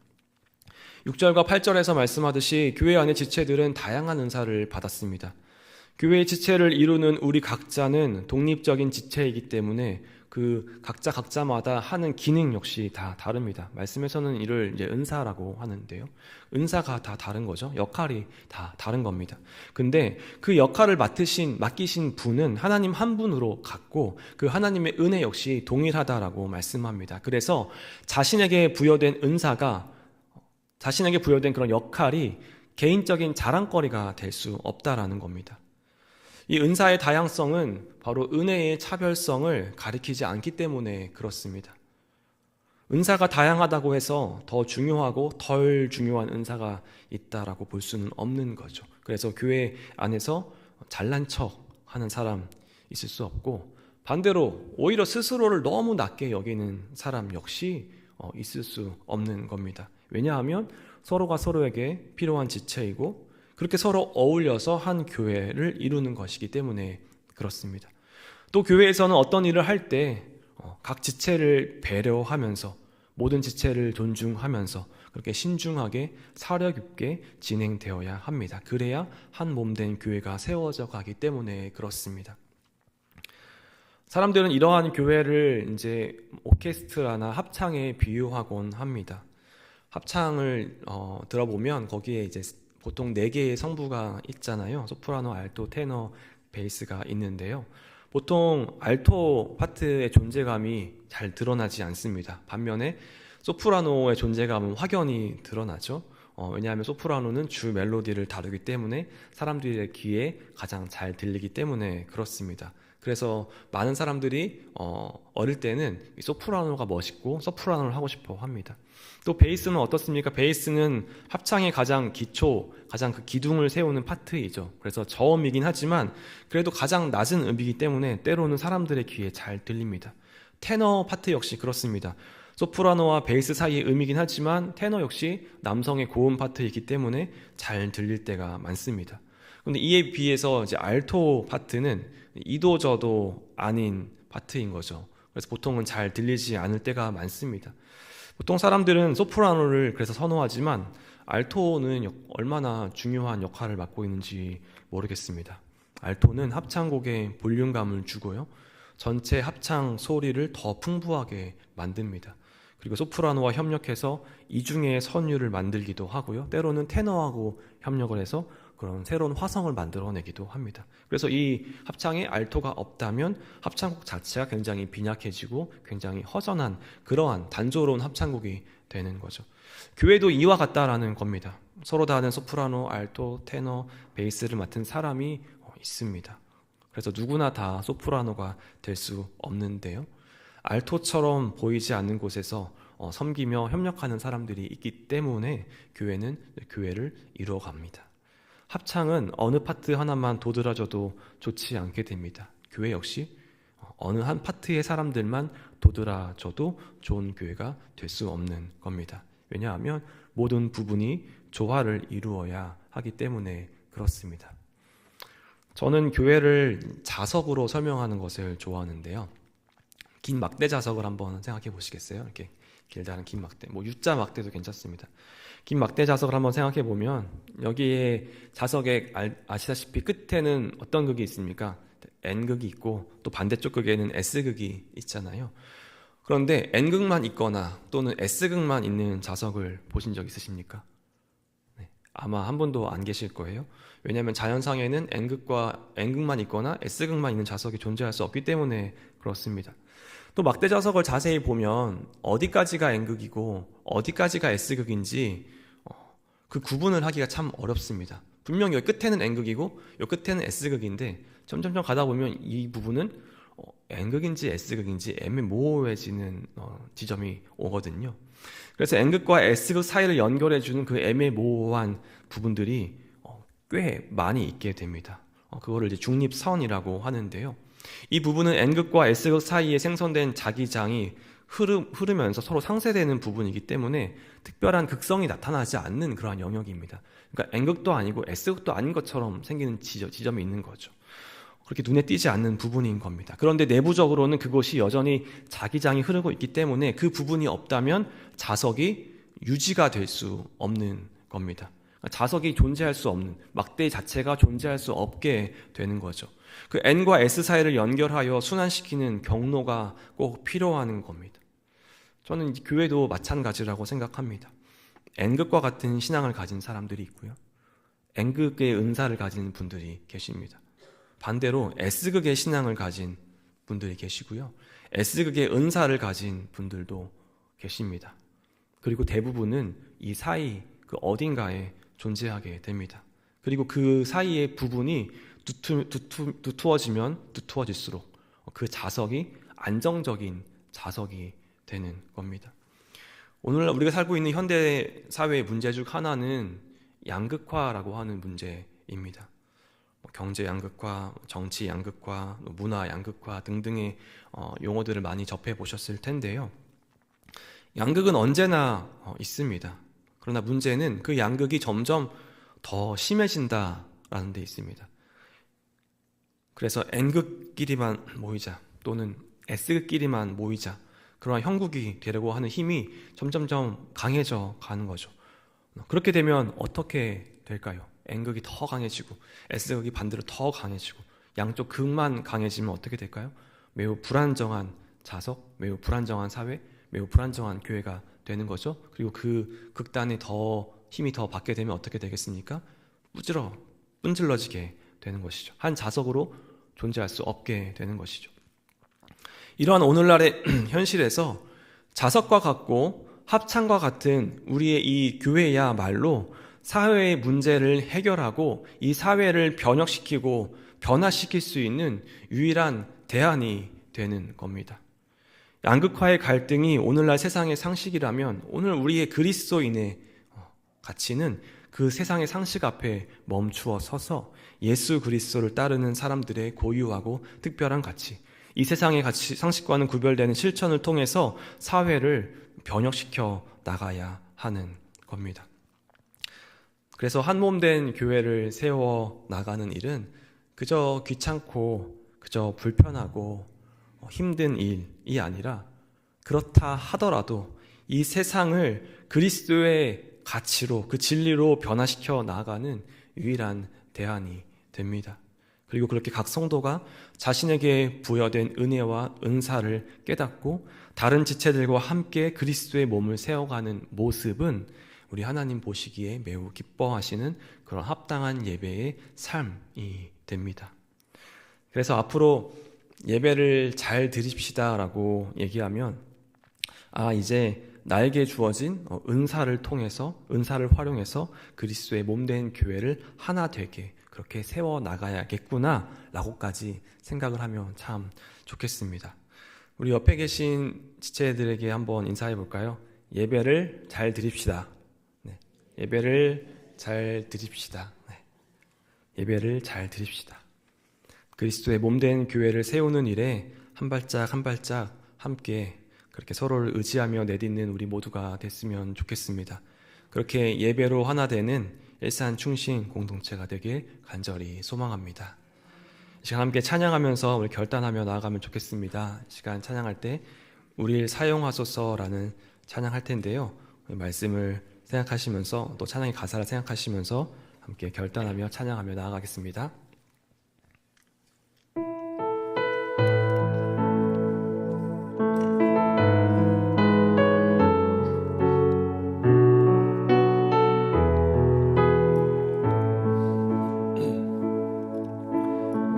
6절과 8절에서 말씀하듯이 교회 안의 지체들은 다양한 은사를 받았습니다. 교회의 지체를 이루는 우리 각자는 독립적인 지체이기 때문에 그 각자마다 하는 기능 역시 다 다릅니다. 말씀에서는 이를 이제 은사라고 하는데요. 은사가 다 다른 거죠. 역할이 다 다른 겁니다. 근데 그 역할을 맡기신 분은 하나님 한 분으로 같고 그 하나님의 은혜 역시 동일하다라고 말씀합니다. 그래서 자신에게 부여된 그런 역할이 개인적인 자랑거리가 될 수 없다라는 겁니다. 이 은사의 다양성은 바로 은혜의 차별성을 가리키지 않기 때문에 그렇습니다. 은사가 다양하다고 해서 더 중요하고 덜 중요한 은사가 있다라고 볼 수는 없는 거죠. 그래서 교회 안에서 잘난 척 하는 사람 있을 수 없고 반대로 오히려 스스로를 너무 낮게 여기는 사람 역시 있을 수 없는 겁니다. 왜냐하면 서로가 서로에게 필요한 지체이고 그렇게 서로 어울려서 한 교회를 이루는 것이기 때문에 그렇습니다. 또 교회에서는 어떤 일을 할 때 각 지체를 배려하면서 모든 지체를 존중하면서 그렇게 신중하게 사려 깊게 진행되어야 합니다. 그래야 한 몸된 교회가 세워져 가기 때문에 그렇습니다. 사람들은 이러한 교회를 이제 오케스트라나 합창에 비유하곤 합니다. 합창을 들어보면 거기에 이제 보통 4개의 성부가 있잖아요. 소프라노, 알토, 테너, 베이스가 있는데요. 보통 알토 파트의 존재감이 잘 드러나지 않습니다. 반면에 소프라노의 존재감은 확연히 드러나죠. 왜냐하면 소프라노는 주 멜로디를 다루기 때문에 사람들의 귀에 가장 잘 들리기 때문에 그렇습니다. 그래서 많은 사람들이 어릴 때는 소프라노가 멋있고 소프라노를 하고 싶어 합니다. 또 베이스는 어떻습니까? 베이스는 합창의 가장 기초, 가장 그 기둥을 세우는 파트이죠. 그래서 저음이긴 하지만 그래도 가장 낮은 음이기 때문에 때로는 사람들의 귀에 잘 들립니다. 테너 파트 역시 그렇습니다. 소프라노와 베이스 사이의 음이긴 하지만 테너 역시 남성의 고음 파트이기 때문에 잘 들릴 때가 많습니다. 그런데 이에 비해서 이제 알토 파트는 이도 저도 아닌 파트인 거죠. 그래서 보통은 잘 들리지 않을 때가 많습니다. 보통 사람들은 소프라노를 그래서 선호하지만 알토는 얼마나 중요한 역할을 맡고 있는지 모르겠습니다. 알토는 합창곡에 볼륨감을 주고요. 전체 합창 소리를 더 풍부하게 만듭니다. 그리고 소프라노와 협력해서 이중의 선율을 만들기도 하고요. 때로는 테너하고 협력을 해서 그런 새로운 화성을 만들어내기도 합니다. 그래서 이 합창에 알토가 없다면 합창곡 자체가 굉장히 빈약해지고 굉장히 허전한 그러한 단조로운 합창곡이 되는 거죠. 교회도 이와 같다라는 겁니다. 서로 다른 소프라노, 알토, 테너, 베이스를 맡은 사람이 있습니다. 그래서 누구나 다 소프라노가 될 수 없는데요. 알토처럼 보이지 않는 곳에서 섬기며 협력하는 사람들이 있기 때문에 교회는 교회를 이루어갑니다. 합창은 어느 파트 하나만 도드라져도 좋지 않게 됩니다. 교회 역시 어느 한 파트의 사람들만 도드라져도 좋은 교회가 될 수 없는 겁니다. 왜냐하면 모든 부분이 조화를 이루어야 하기 때문에 그렇습니다. 저는 교회를 자석으로 설명하는 것을 좋아하는데요. 긴 막대 자석을 한번 생각해 보시겠어요? 이렇게 길다란 긴 막대, 뭐 U자 막대도 괜찮습니다. 긴 막대 자석을 한번 생각해 보면 여기에 자석에 아시다시피 끝에는 어떤 극이 있습니까? N극이 있고 또 반대쪽 극에는 S극이 있잖아요. 그런데 N극만 있거나 또는 S극만 있는 자석을 보신 적 있으십니까? 네, 아마 한 분도 안 계실 거예요. 왜냐하면 자연상에는 N극만 있거나 S극만 있는 자석이 존재할 수 없기 때문에 그렇습니다. 또 막대 자석을 자세히 보면 어디까지가 N극이고 어디까지가 S극인지 그 구분을 하기가 참 어렵습니다. 분명히 여기 끝에는 N극이고 여기 끝에는 S극인데 점점점 가다 보면 이 부분은 N극인지 S극인지 애매모호해지는 지점이 오거든요. 그래서 N극과 S극 사이를 연결해주는 그 애매모호한 부분들이 꽤 많이 있게 됩니다. 그거를 이제 중립선이라고 하는데요. 이 부분은 N극과 S극 사이에 생성된 자기장이 흐르면서 서로 상쇄되는 부분이기 때문에 특별한 극성이 나타나지 않는 그러한 영역입니다. 그러니까 N극도 아니고 S극도 아닌 것처럼 생기는 지점이 있는 거죠. 그렇게 눈에 띄지 않는 부분인 겁니다. 그런데 내부적으로는 그곳이 여전히 자기장이 흐르고 있기 때문에 그 부분이 없다면 자석이 유지가 될 수 없는 겁니다. 자석이 존재할 수 없는, 막대 자체가 존재할 수 없게 되는 거죠. 그 N과 S 사이를 연결하여 순환시키는 경로가 꼭 필요한 겁니다. 저는 교회도 마찬가지라고 생각합니다. N극과 같은 신앙을 가진 사람들이 있고요. N극의 은사를 가진 분들이 계십니다. 반대로 S극의 신앙을 가진 분들이 계시고요. S극의 은사를 가진 분들도 계십니다. 그리고 대부분은 이 사이 그 어딘가에 존재하게 됩니다. 그리고 그 사이의 부분이 두투어지면 두투어질수록 그 자석이 안정적인 자석이 되는 겁니다. 오늘 우리가 살고 있는 현대 사회의 문제 중 하나는 양극화라고 하는 문제입니다. 경제 양극화, 정치 양극화, 문화 양극화 등등의 용어들을 많이 접해 보셨을 텐데요. 양극은 언제나 있습니다. 그러나 문제는 그 양극이 점점 더 심해진다라는 데 있습니다. 그래서 N극끼리만 모이자 또는 S극끼리만 모이자 그러한 형국이 되려고 하는 힘이 점점점 강해져 가는 거죠. 그렇게 되면 어떻게 될까요? N극이 더 강해지고 S극이 반대로 더 강해지고 양쪽 극만 강해지면 어떻게 될까요? 매우 불안정한 자석, 매우 불안정한 사회, 매우 불안정한 교회가 되는 거죠. 그리고 그 극단에 더 힘이 더 받게 되면 어떻게 되겠습니까? 분질러지게 되는 것이죠. 한 자석으로 존재할 수 없게 되는 것이죠. 이러한 오늘날의 현실에서 자석과 같고 합창과 같은 우리의 이 교회야말로 사회의 문제를 해결하고 이 사회를 변혁시키고 변화시킬 수 있는 유일한 대안이 되는 겁니다. 양극화의 갈등이 오늘날 세상의 상식이라면 오늘 우리의 그리스도인의 가치는 그 세상의 상식 앞에 멈추어 서서 예수 그리스도를 따르는 사람들의 고유하고 특별한 가치, 이 세상의 가치, 상식과는 구별되는 실천을 통해서 사회를 변혁시켜 나가야 하는 겁니다. 그래서 한몸된 교회를 세워 나가는 일은 그저 귀찮고 그저 불편하고 힘든 일이 아니라 그렇다 하더라도 이 세상을 그리스도의 가치로 그 진리로 변화시켜 나가는 유일한 대안이 됩니다. 그리고 그렇게 각 성도가 자신에게 부여된 은혜와 은사를 깨닫고 다른 지체들과 함께 그리스도의 몸을 세워가는 모습은 우리 하나님 보시기에 매우 기뻐하시는 그런 합당한 예배의 삶이 됩니다. 그래서 앞으로 예배를 잘 드립시다라고 얘기하면 이제 나에게 주어진 은사를 통해서 은사를 활용해서 그리스도의 몸된 교회를 하나 되게 그렇게 세워나가야겠구나 라고까지 생각을 하면 참 좋겠습니다. 우리 옆에 계신 지체들에게 한번 인사해 볼까요? 예배를 잘 드립시다. 네. 예배를 잘 드립시다. 네. 예배를 잘 드립시다. 그리스도의 몸된 교회를 세우는 일에 한 발짝 한 발짝 함께 그렇게 서로를 의지하며 내딛는 우리 모두가 됐으면 좋겠습니다. 그렇게 예배로 하나 되는 일산 충신 공동체가 되길 간절히 소망합니다. 이 시간 함께 찬양하면서 우리 결단하며 나아가면 좋겠습니다. 이 시간 찬양할 때 우리를 사용하소서라는 찬양할 텐데요. 말씀을 생각하시면서 또 찬양의 가사를 생각하시면서 함께 결단하며 찬양하며 나아가겠습니다.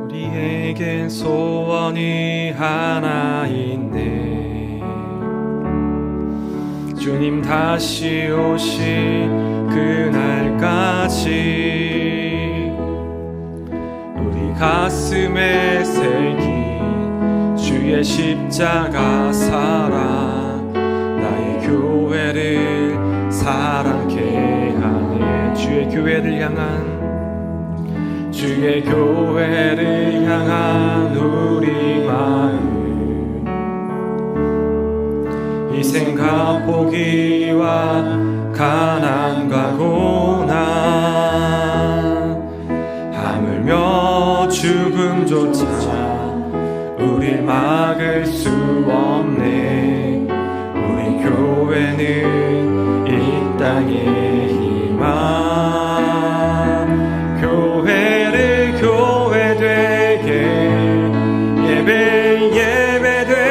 우리에겐 소원이 하나 있네. 주님 다시 오신 그날까지 우리 가슴에 새긴 주의 십자가 사랑, 나의 교회를 사랑케 하네. 주의 교회를 향한 우리 마음, 희생과 포기와 가난과 고난, 하물며 죽음조차 우릴 막을 수 없네. 우리 교회는 이 땅의 희망, 교회를 교회되게, 예배되게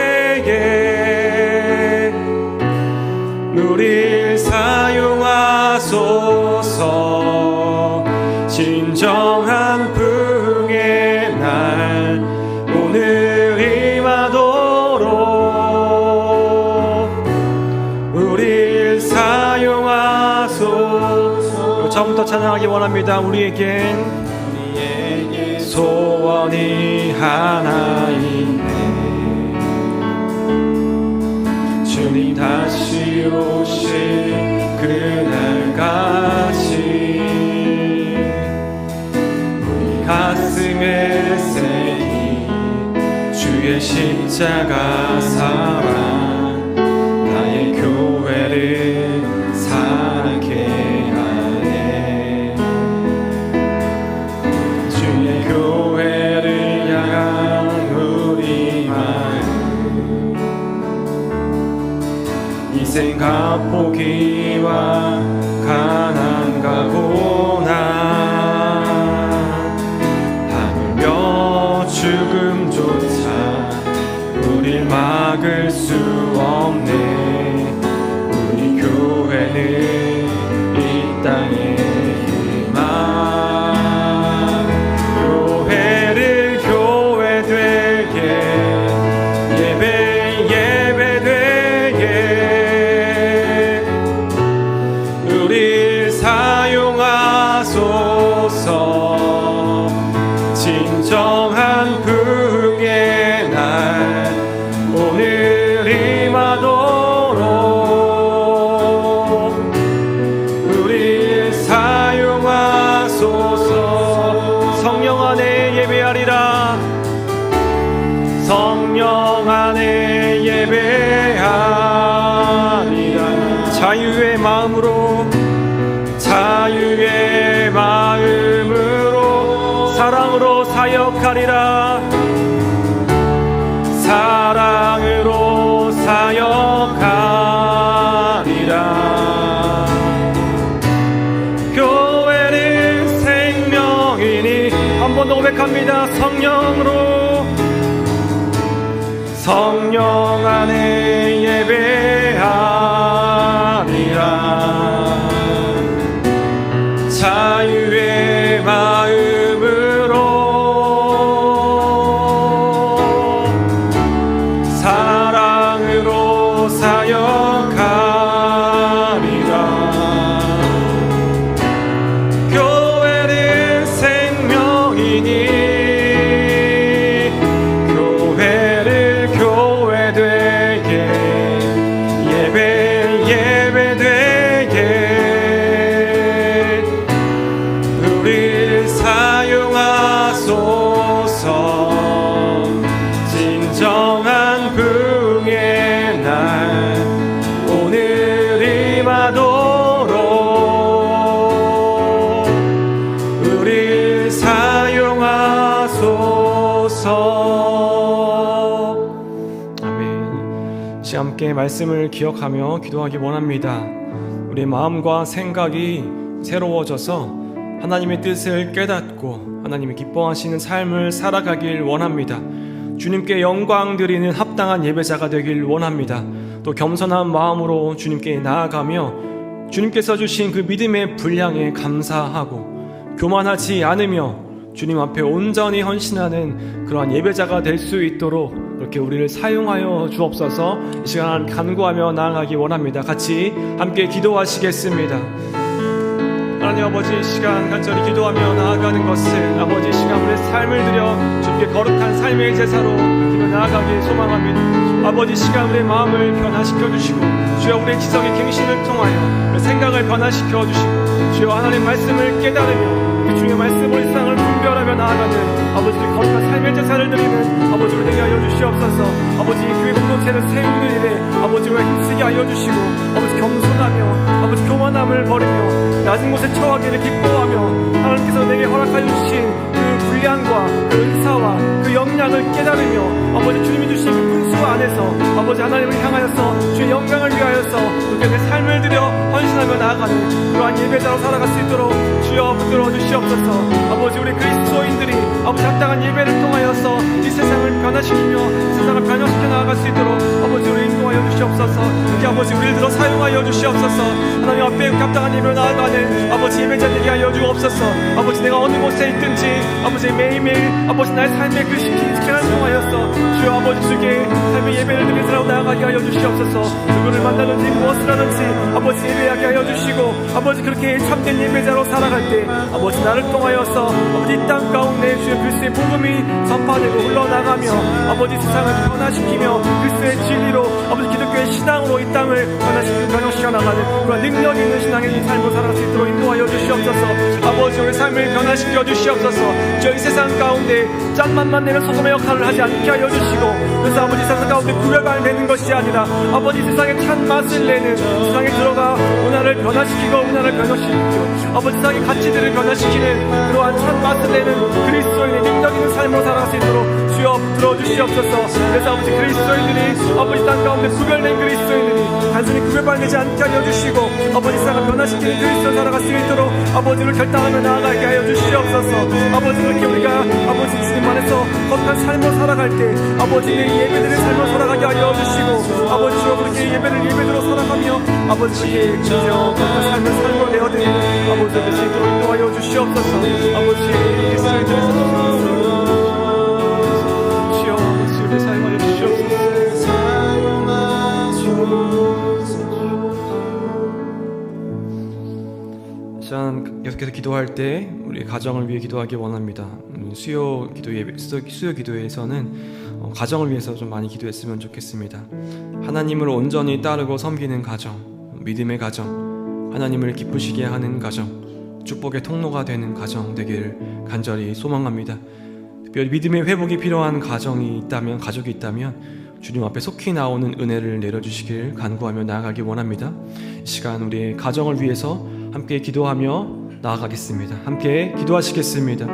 우릴 사용하소서. 진정한 부흥의 날 오늘 임하도록 우릴 사용하소서. 처음부터 찬양하기 원합니다. 우리에겐 소원이 하나 있네. 주님 다시 오실 그날까지 우리 가슴에 새긴 주의 십자가 사랑, 나의 교회를 사랑케 하네. 주의 교회를 향한 우리 마음, 희생과 포기와 가난과 고난, 하물며 죽음조차 우릴 막을 수 없네. 우리 교회는 이 땅의 희망, 교회를 교회되게, 예배되게 우릴 사용하소서. 진정한 부흥의 날 오늘 임하도록 우릴 사용하소서. 성령 안에 예배하리라. 성령 안에 예배하리라. 자유의 마음으로, 자유의 마음으로 사랑으로 사역하리라. 사랑으로 사역하리라. 교회는 생명이니, 한 번 더 고백합니다. 성령 안에 예배하리라. 자유의 마음으로 사랑으로 사역하리라. 교회는 생명이니, 교회를 교회되게, 말씀을 기억하며 기도하기 원합니다. 우리의 마음과 생각이 새로워져서 하나님의 뜻을 깨닫고 하나님이 기뻐하시는 삶을 살아가길 원합니다. 주님께 영광 드리는 합당한 예배자가 되길 원합니다. 또 겸손한 마음으로 주님께 나아가며 주님께서 주신 그 믿음의 분량에 감사하고 교만하지 않으며 주님 앞에 온전히 헌신하는 그러한 예배자가 될 수 있도록 그렇게 우리를 사용하여 주옵소서. 이 시간 간구하며 나아가기 원합니다. 같이 함께 기도하시겠습니다. 하나님 아버지, 이 시간 간절히 기도하며 나아가는 것을 아버지, 이 시간 우리의 삶을 들여 주님께 거룩한 삶의 제사로 기도 나아가길 소망합니다. 아버지, 이 시간 우리의 마음을 변화시켜 주시고 주여 우리의 지성의 갱신을 통하여 우리의 생각을 변화시켜 주시고 주여 하나님의 말씀을 깨달으며 주님의 말씀으로 이 세상을 분별하며 나아가는 아버지, 우리 거룩한 삶의 제사를 드리는 아버지, 우리 되게 하여 주시옵소서. 아버지, 교회 공동체를 세우는 일에 아버지, 우리가 힘쓰게 하여 주시고 아버지, 겸손하며 아버지, 교만함을 버리며 낮은 곳에 처하기를 기뻐하며 하나님께서 내게 허락하여 주신 그 분량과 그 은사와 그 역량을 깨달으며 아버지, 주님이 주신 그 분수 안에서 아버지 하나님을 향하여서 주의 영광을 위하여서 그렇게 내 삶을 들여 헌신하며 나아가는 그러한 예배자로 살아갈 수 있도록 주여 붙들어 주시옵소서. 아버지, 우리 그리스도인들이 아버지 합당한 예배를 통하여서 이 세상을 변화시키며 세상을 변화시켜 나아갈 수 있도록 아버지, 우리 인도하여 주시옵소서. 이렇게 아버지, 우리를 들어 사용하여 주시옵소서. 하나님 앞에 합당한 예배로 나아가는 아버지 예배자 되게 하여 주옵소서. 아버지, 내가 어느 곳에 있든지 아버지 매일매일 아버지 나의 삶의 그 시간을 통하여서 주여 아버지 주께 삶의 예배를 드리는 사람으로 나아가게 하여 주시옵소서. 누구를 만나든지 무엇을 하든지 아버지 예배하게 하여 주시고 아버지, 그렇게 참된 예배자로 살아갈 때 아버지 나를 통하여서 아버지 이 땅 가운데 주의 그리스도의 복음이 선포되고 흘러나가며 아버지 세상을 변화시키며 그리스도의 진리로 아버지 기독교의 신앙으로 이 땅을 변화시켜 나가는 그런 능력 있는 신앙의 삶을 살아갈 수 있도록 인도하여 주시옵소서. 아버지, 우리 삶을 변화시켜 주시옵소서. 저희 세상 가운데 짠맛만 내는 소금의 역할을 하지 않게 하여 주시고 그래서 아버지 세상 가운데 구별되는 것이 아니라 아버지 세상에 찬맛을 내는 세상에 들어가 문화를 변화시키고 문화를 변화시키고 아버지 세상의 가치들을 변화시키는 그러한 찬맛을 내는 그리스도인의 능력 있는 삶으로 살아갈 수 있도록 주여 들어주시옵소서. 그래서 아버지, 그리스도인들이 아버지 땅 가운데 구별된 그리스도인들이 단순히 구별되지 않게 하여 주시고 아버지 세상을 변화시키는 그리스도로 살아갈 수 있도록 아버지를 결단하며 나아가게 하여 주시옵소서. 아버지, 그렇게 우리가 아버지 주님 안에서 거룩한 삶으로 살아갈 때 아버지 의 예배드리는 삶으로 살아가게 하여 주시고 아버지 주여 그렇게 예배대로 살아가며 아버지 그렇게 주여 거룩한 삶을 삶으로 내어드리는 아버지 되시 있도록 인도하여 주시옵소서. 아버지 그리스도인들에서 주여 아버지 우리 사용하여 주시옵소서. 전 계속해서 기도할 때 우리 가정을 위해 기도하기 원합니다. 수요 기도회에서는 가정을 위해서 좀 많이 기도했으면 좋겠습니다. 하나님을 온전히 따르고 섬기는 가정, 믿음의 가정, 하나님을 기쁘시게 하는 가정, 축복의 통로가 되는 가정 되기를 간절히 소망합니다. 특별히 믿음의 회복이 필요한 가족이 있다면 주님 앞에 속히 나오는 은혜를 내려주시길 간구하며 나아가기 원합니다. 이 시간 우리의 가정을 위해서 함께 기도하며 나아가겠습니다. 함께 기도하시겠습니다.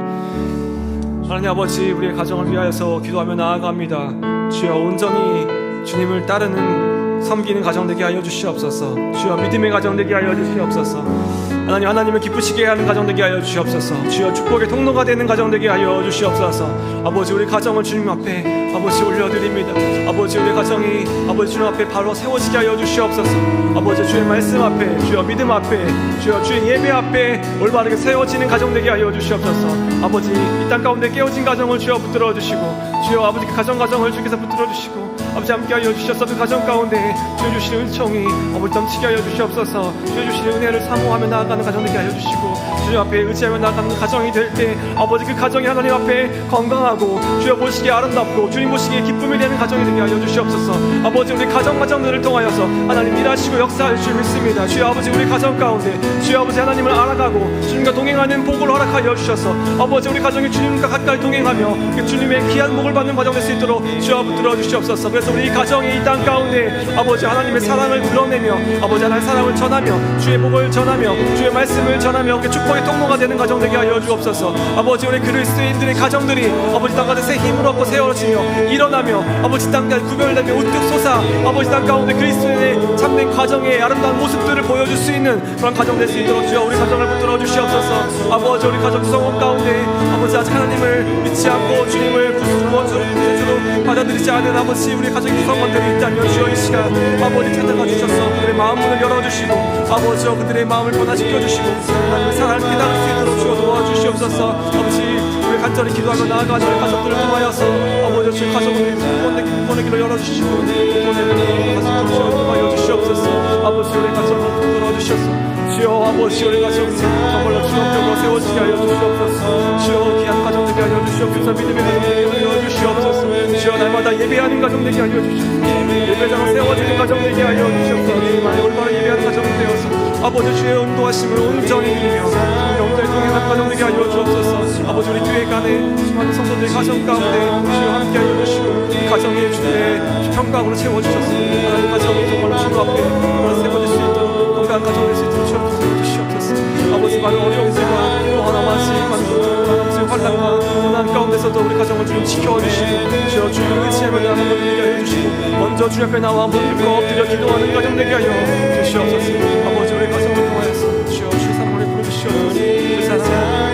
하나님 아버지, 우리의 가정을 위하여서 기도하며 나아갑니다. 주여 온전히 주님을 따르는 섬기는 가정 되게 하여 주시옵소서. 주여 믿음의 가정 되게 하여 주시옵소서. 하나님을 기쁘시게 하는 가정 되게 하여 주시옵소서. 주여 축복의 통로가 되는 가정 되게 하여 주시옵소서. 아버지, 우리 가정을 주님 앞에 아버지 올려드립니다. 아버지, 우리 가정이 아버지 주님 앞에 바로 세워지게 하여 주시옵소서. 아버지, 주의 말씀 앞에, 주여 믿음 앞에, 주여 주의 예배 앞에 올바르게 세워지는 가정 되게 하여 주시옵소서. 아버지, 이 땅 가운데 깨어진 가정을 주여 붙들어 주시고 주여 아버지 그 가정을 주께서 붙들어 주시고 아버지 함께 하여 주셔서 그 가정 가운데 주여 주시는 은총이 아버지 넘치게 하여 주시옵소서. 주여 주시는 은혜를 사모하며 나아가는 가정 되게 하여 주시고 주님 앞에 의지하며 나아가는 가정이 될 때 아버지 그 가정이 하나님 앞에 건강하고 주여 보시기에 아름답고 주님 보시기에 기쁨이 되는 가정이 되게 하여 주시옵소서. 아버지, 우리 가정들을 통하여서 하나님 일하시고 역사할 줄 믿습니다. 주여 아버지, 우리 가정 가운데 주여 아버지 하나님을 알아가고 주님과 동행하는 복을 허락하여 주셔서 아버지 우리 가정이 주님과 가까이 동행하며 그 주님의 귀한 복을 받는 과정 될 수 있도록 주여 붙들어 주시옵소서. 주옵소서. 그래서 우리 가정이 이 땅 가운데 아버지 하나님의 사랑을 드러내며 아버지 하나님의 사랑을 전하며 주의 복을 전하며 주의 말씀을 전하며 그 축복의 통로가 되는 가정 되게 하여 주옵소서. 아버지 우리 그리스도인들의 가정들이 아버지 땅 가운데 새 힘을 얻고 세워지며 일어나며 아버지 땅 가운데 구별되며 우뚝 솟아 아버지 땅 가운데 그리스도인의 참된 가정의 아름다운 모습들을 보여줄 수 있는 그런 가정 될 수 있도록 주여 우리 가정을 붙들어 주시옵소서. 아버지 우리 가정 구성원 가운데 아버지 아직 하나님을 믿지 않고 주님을 구주로 받아들이지 않은 아버지 우리 가정 구성원들이 있다면 주여 이 시간 아버지 찾아가 주셔서 그들의 마음 문을 열어주시고 아버지 그들의 마음을 변화시켜 주시고 하나님의 사랑을 깨달을 수 있도록 주여 도와주시옵소서. 아버지 우리 간절히 기도하며 나아가는 우리 가족들을 통하여서 아버지 주의 가정을 구원의 길을 열어주시고 구원의 가족들을 주여 도와여 주시옵소서. 아버지 우리 가정을 붙들어 주셔서 주여 아버지 우리 가정을 정말로 주역적으로 세워지게 하여 주시옵소서. 주여 귀한 가정 되게 하여 주시옵소서. 믿음의 가정 되게 하여 주시옵소서. 주여 날마다 예배하는 가정 되게 하여 주시옵소서. 예배자로 세워지는 가정 되게 하여 주시옵소서. 많이 올바른 예배하는 가정 되어서 아버지 주의 인도하심을 온전히 믿으며 영자의 동행하는 가정 되게 하여 주옵소서. 아버지 우리 교회 간에 수많은 성도들의 가정 가운데 주여 함께 하여 주시고 이 가정이 주의 평강으로 채워주셔서 하나님 가정이 정말로 주 앞에 세워질 수 있도록 건강한 가정 될 수 있도록 주옵소서. 아버지 많은 어려움들과 또 하나 많은 환난과 고난 가운데서도 우리 가정을 주님 지켜주시고 주여 주를 의지하며 나아가는 것들 되게 하여 주시고 먼저 주 앞에 나와 무릎 엎드려 기도하는 가정 되게 하여 주시옵소서. 아버지 우리 가정을 통하여서 주여 주의 사랑을 부르 주시옵소서. 그 사랑을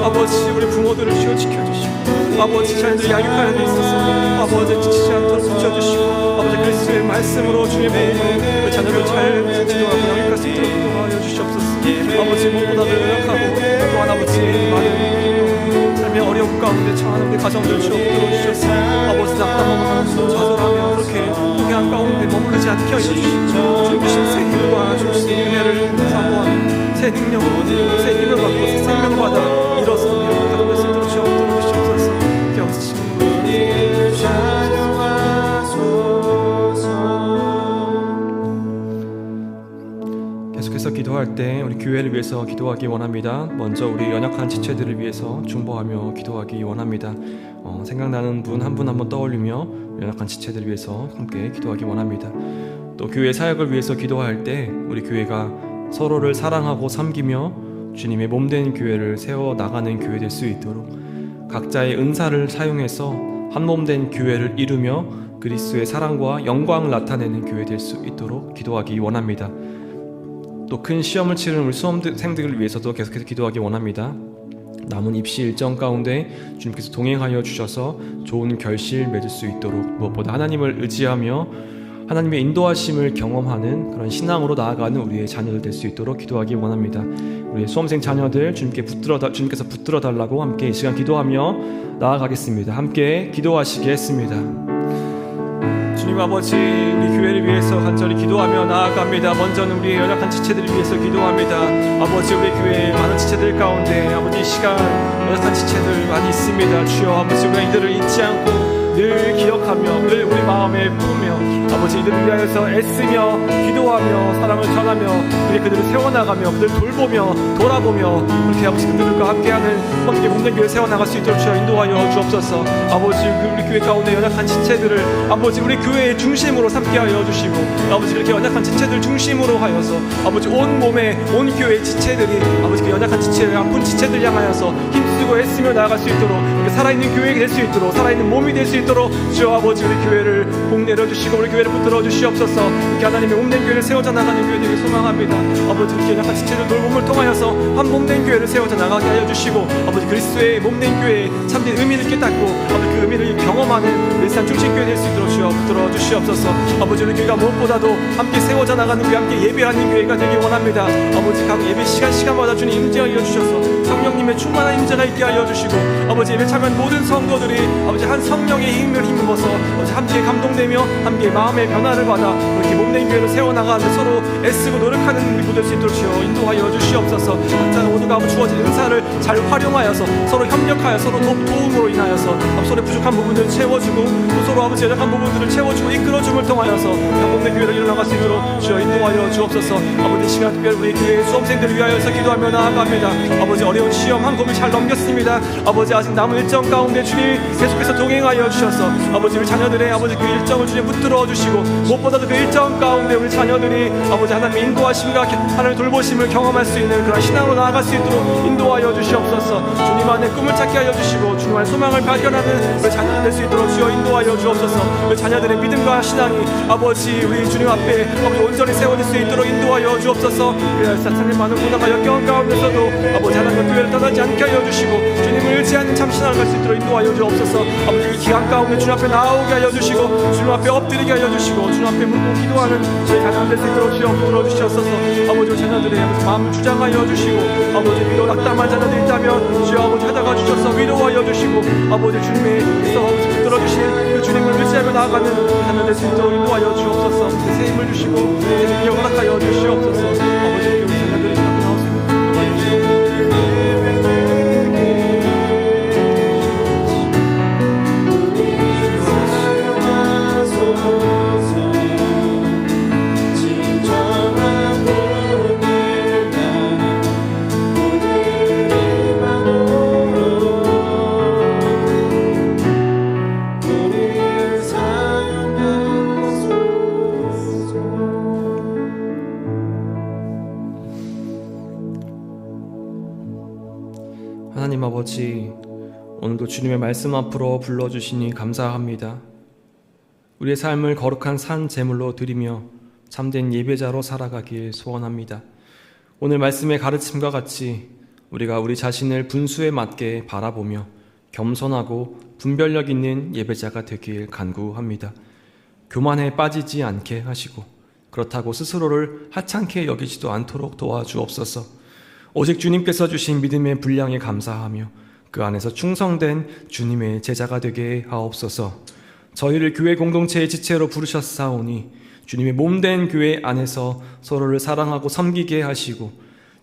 아버지 우리 부모들을 주여 지켜주시고 아버지 자녀들 양육하는 데 있어서 아버지 지치지 않도록 지켜주시고 아버지 그리스도의 말씀으로 주의 복음으로 그 자녀를 잘 지도하고 양육할 수 있도록 도와여 주시옵소서. 아버지 무엇보다도 연약하고 또한 아버지 많은 삶의 어려움 가운데 처하는 우리 가정들 주여 들어주셔서 아버지 낙담하고 좌절하며 그렇게 포기한 가운데 머무르지 않게 하여 주시고 주신 새 힘과 주신 은혜를 사모하는 새 능력으로 새 힘을 받고 새 생명을 받아 일어서며 가정될 수 있도록 주여 들어주시옵소서. 깨어주시고 계속해서 기도할 때 우리 교회를 위해서 기도하기 원합니다. 먼저 우리 연약한 지체들을 위해서 중보하며 기도하기 원합니다. 생각나는 분 한 분 한번 떠올리며 연약한 지체들을 위해서 함께 기도하기 원합니다. 또 교회 사역을 위해서 기도할 때 우리 교회가 서로를 사랑하고 섬기며 주님의 몸된 교회를 세워나가는 교회 될 수 있도록 각자의 은사를 사용해서 한 몸된 교회를 이루며 그리스도의 사랑과 영광을 나타내는 교회 될 수 있도록 기도하기 원합니다. 또 큰 시험을 치르는 우리 수험생들을 위해서도 계속해서 기도하기 원합니다. 남은 입시 일정 가운데 주님께서 동행하여 주셔서 좋은 결실 맺을 수 있도록 무엇보다 하나님을 의지하며 하나님의 인도하심을 경험하는 그런 신앙으로 나아가는 우리의 자녀들 될 수 있도록 기도하기 원합니다. 우리 수험생 자녀들 주님께서 붙들어 달라고 함께 이 시간 기도하며 나아가겠습니다. 함께 기도하시겠습니다. 주님 아버지 우리 교회를 위해서 간절히 기도하며 나아갑니다. 먼저는 우리 연약한 지체들을 위해서 기도합니다. 아버지 우리 교회에 많은 지체들 가운데 아버지 이 시간 연약한 지체들 많이 있습니다. 주여 아버지 우리가 이들을 잊지 않고 늘 기억하며 늘 우리 마음에 품으며 아버지 이들을 위하여서 애쓰며 기도하며 사랑을 전하며 우리 그들을 세워나가며 그들을 돌보며 돌아보며 그렇게 아버지 그들과 함께하는 함께 몸된 교회 세워나갈 수 있도록 주여 인도하여 주옵소서. 아버지 우리 교회 가운데 연약한 지체들을 아버지 우리 교회의 중심으로 삼게 하여 주시고 아버지 이렇게 연약한 지체들 중심으로 하여서 아버지 온 몸에 온 교회 지체들이 아버지 그 연약한 지체들 아픈 지체들 향하여서 힘쓰고 애쓰며 나아갈 수 있도록 살아있는 교회가 될 수 있도록 살아있는 몸이 될 수 있도록 주여 아버지 우리 교회를 복 내려주시고 우리 교회를 붙들어 주시옵소서. 이렇게 하나님의 몸된 교회를 세워져 나가는 교회 되길 소망합니다. 아버지 이렇게 연약한 지체들 돌봄을 통하여서 한 몸된 교회를 세워져 나가게 하여 주시고 아버지 그리스도의 몸된 교회의 참된 의미를 깨닫고 아버지 그 의미를 경험하는 일산 중심교회 될 수 있도록 주여 붙들어 주시옵소서. 아버지 우리 교회가 무엇보다도 함께 세워져 나가는 교회 함께 예배하는 교회가 되길 원합니다. 아버지 각 예배 시간마다 주님 임재하여 주셔서 성령님의 충만한 임재가 있게 하여 주시고 아버지 예배 참여한 모든 성도들이 아버지 한 성령의 힘을 힘입어서 아버지 함께 감동되며 함께 마음의 변화를 받아 이렇게 몸된 교회를 세워나가는데 서로 애쓰고 노력하는 우리 될 수 있도록 주여 인도하여 주시옵소서. 각자 모두가 주어진 은사를 잘 활용하여서 서로 협력하여 서로 도움으로 인하여서 서로의 부족한 부분들을 채워주고 또 서로 아버지 연약한 부분들을 채워주고 이끌어줌을 통하여서 경험의 교회를 일어나갈 수 있도록 주여 인도하여 주옵소서. 아버지 시간 특별히 우리 교회 수험생들을 위하여서 기도하며 나아갑니다. 아버지 어려운 시험 한 고비 잘 넘겼습니다. 아버지 아직 남은 일정 가운데 주님 계속해서 동행하여 주셔서 아버지 우리 자녀들의 아버지 그 일정을 주님 붙들어 주시고 무엇보다도 그 일정 가운데 우리 자녀들이 아버지 하나님의 인도하심과 하나님의 돌보심을 경험할 수 있는 그런 신앙으로 나아갈 수 있도록 인도하여 주시옵소서. 주님 안에 꿈을 찾게 하여 주시고 주님 안에 소망을 발견하는 우리 자녀들 될 수 있도록 주여 인도하여 주옵소서. 우리 자녀들의 믿음과 신앙이 아버지 우리 주님 앞에 아버지 온전히 세워질 수 있도록 인도하여 주옵소서. 사탄의 많은 고난과 역경 가운데서도 아버지 하나님의 교회를 떠나지 않게 하여 주시고 주님을 의지하는 참 신앙을 갈 수 있도록 인도하여 주옵소서. 아버지 이 기간 가운데 주님 앞에 나오게 하여 주시고 주님 앞에 엎드리게 하여 주시고 주님 앞에 묻고 기도하는 저희 자녀들 될 수 있도록 주여 불러 주시옵소서. 아버지 자녀들의 아버지 마음을 주장하여 주시고 아버지 위로 낙담한 자녀들 있다면 주여 아버지 찾아가 주셔서 위로하여 주시고 아버지 주님의 있어 아버지 붙들어 주신 그 주님을 의지하며 나아가는 자녀들 될 수 있도록 인도하여 주옵소서. 새 힘을 주시고 새 능력을 허락하여 주시옵소서. 아버지 우리 자녀들이 앞에 나오시고 도와주시옵소서. 하나님 아버지, 오늘도 주님의 말씀 앞으로 불러주시니 감사합니다. 우리의 삶을 거룩한 산 제물로 드리며 참된 예배자로 살아가길 소원합니다. 오늘 말씀의 가르침과 같이 우리가 우리 자신을 분수에 맞게 바라보며 겸손하고 분별력 있는 예배자가 되길 간구합니다. 교만에 빠지지 않게 하시고 그렇다고 스스로를 하찮게 여기지도 않도록 도와주옵소서. 오직 주님께서 주신 믿음의 분량에 감사하며 그 안에서 충성된 주님의 제자가 되게 하옵소서. 저희를 교회 공동체의 지체로 부르셨사오니 주님의 몸된 교회 안에서 서로를 사랑하고 섬기게 하시고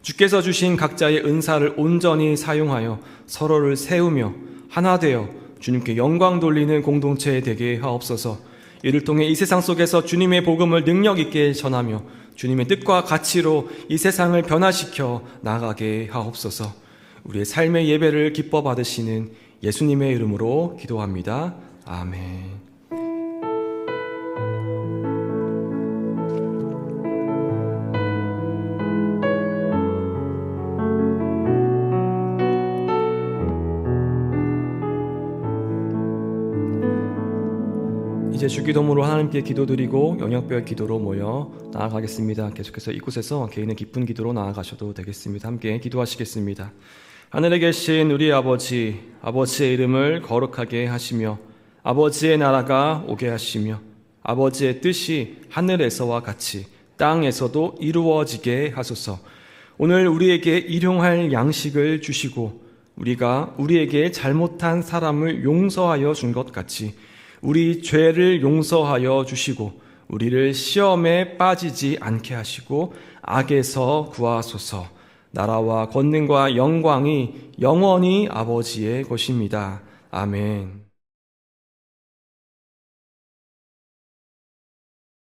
주께서 주신 각자의 은사를 온전히 사용하여 서로를 세우며 하나 되어 주님께 영광 돌리는 공동체 되게 하옵소서. 이를 통해 이 세상 속에서 주님의 복음을 능력 있게 전하며 주님의 뜻과 가치로 이 세상을 변화시켜 나가게 하옵소서. 우리의 삶의 예배를 기뻐 받으시는 예수님의 이름으로 기도합니다. 아멘. 이제 주기도문으로 하나님께 기도드리고 영역별 기도로 모여 나아가겠습니다. 계속해서 이곳에서 개인의 기쁜 기도로 나아가셔도 되겠습니다. 함께 기도하시겠습니다. 하늘에 계신 우리 아버지, 아버지의 이름을 거룩하게 하시며 아버지의 나라가 오게 하시며 아버지의 뜻이 하늘에서와 같이 땅에서도 이루어지게 하소서. 오늘 우리에게 일용할 양식을 주시고 우리가 우리에게 잘못한 사람을 용서하여 준 것 같이 우리 죄를 용서하여 주시고 우리를 시험에 빠지지 않게 하시고 악에서 구하소서. 나라와 권능과 영광이 영원히 아버지의 것입니다. 아멘.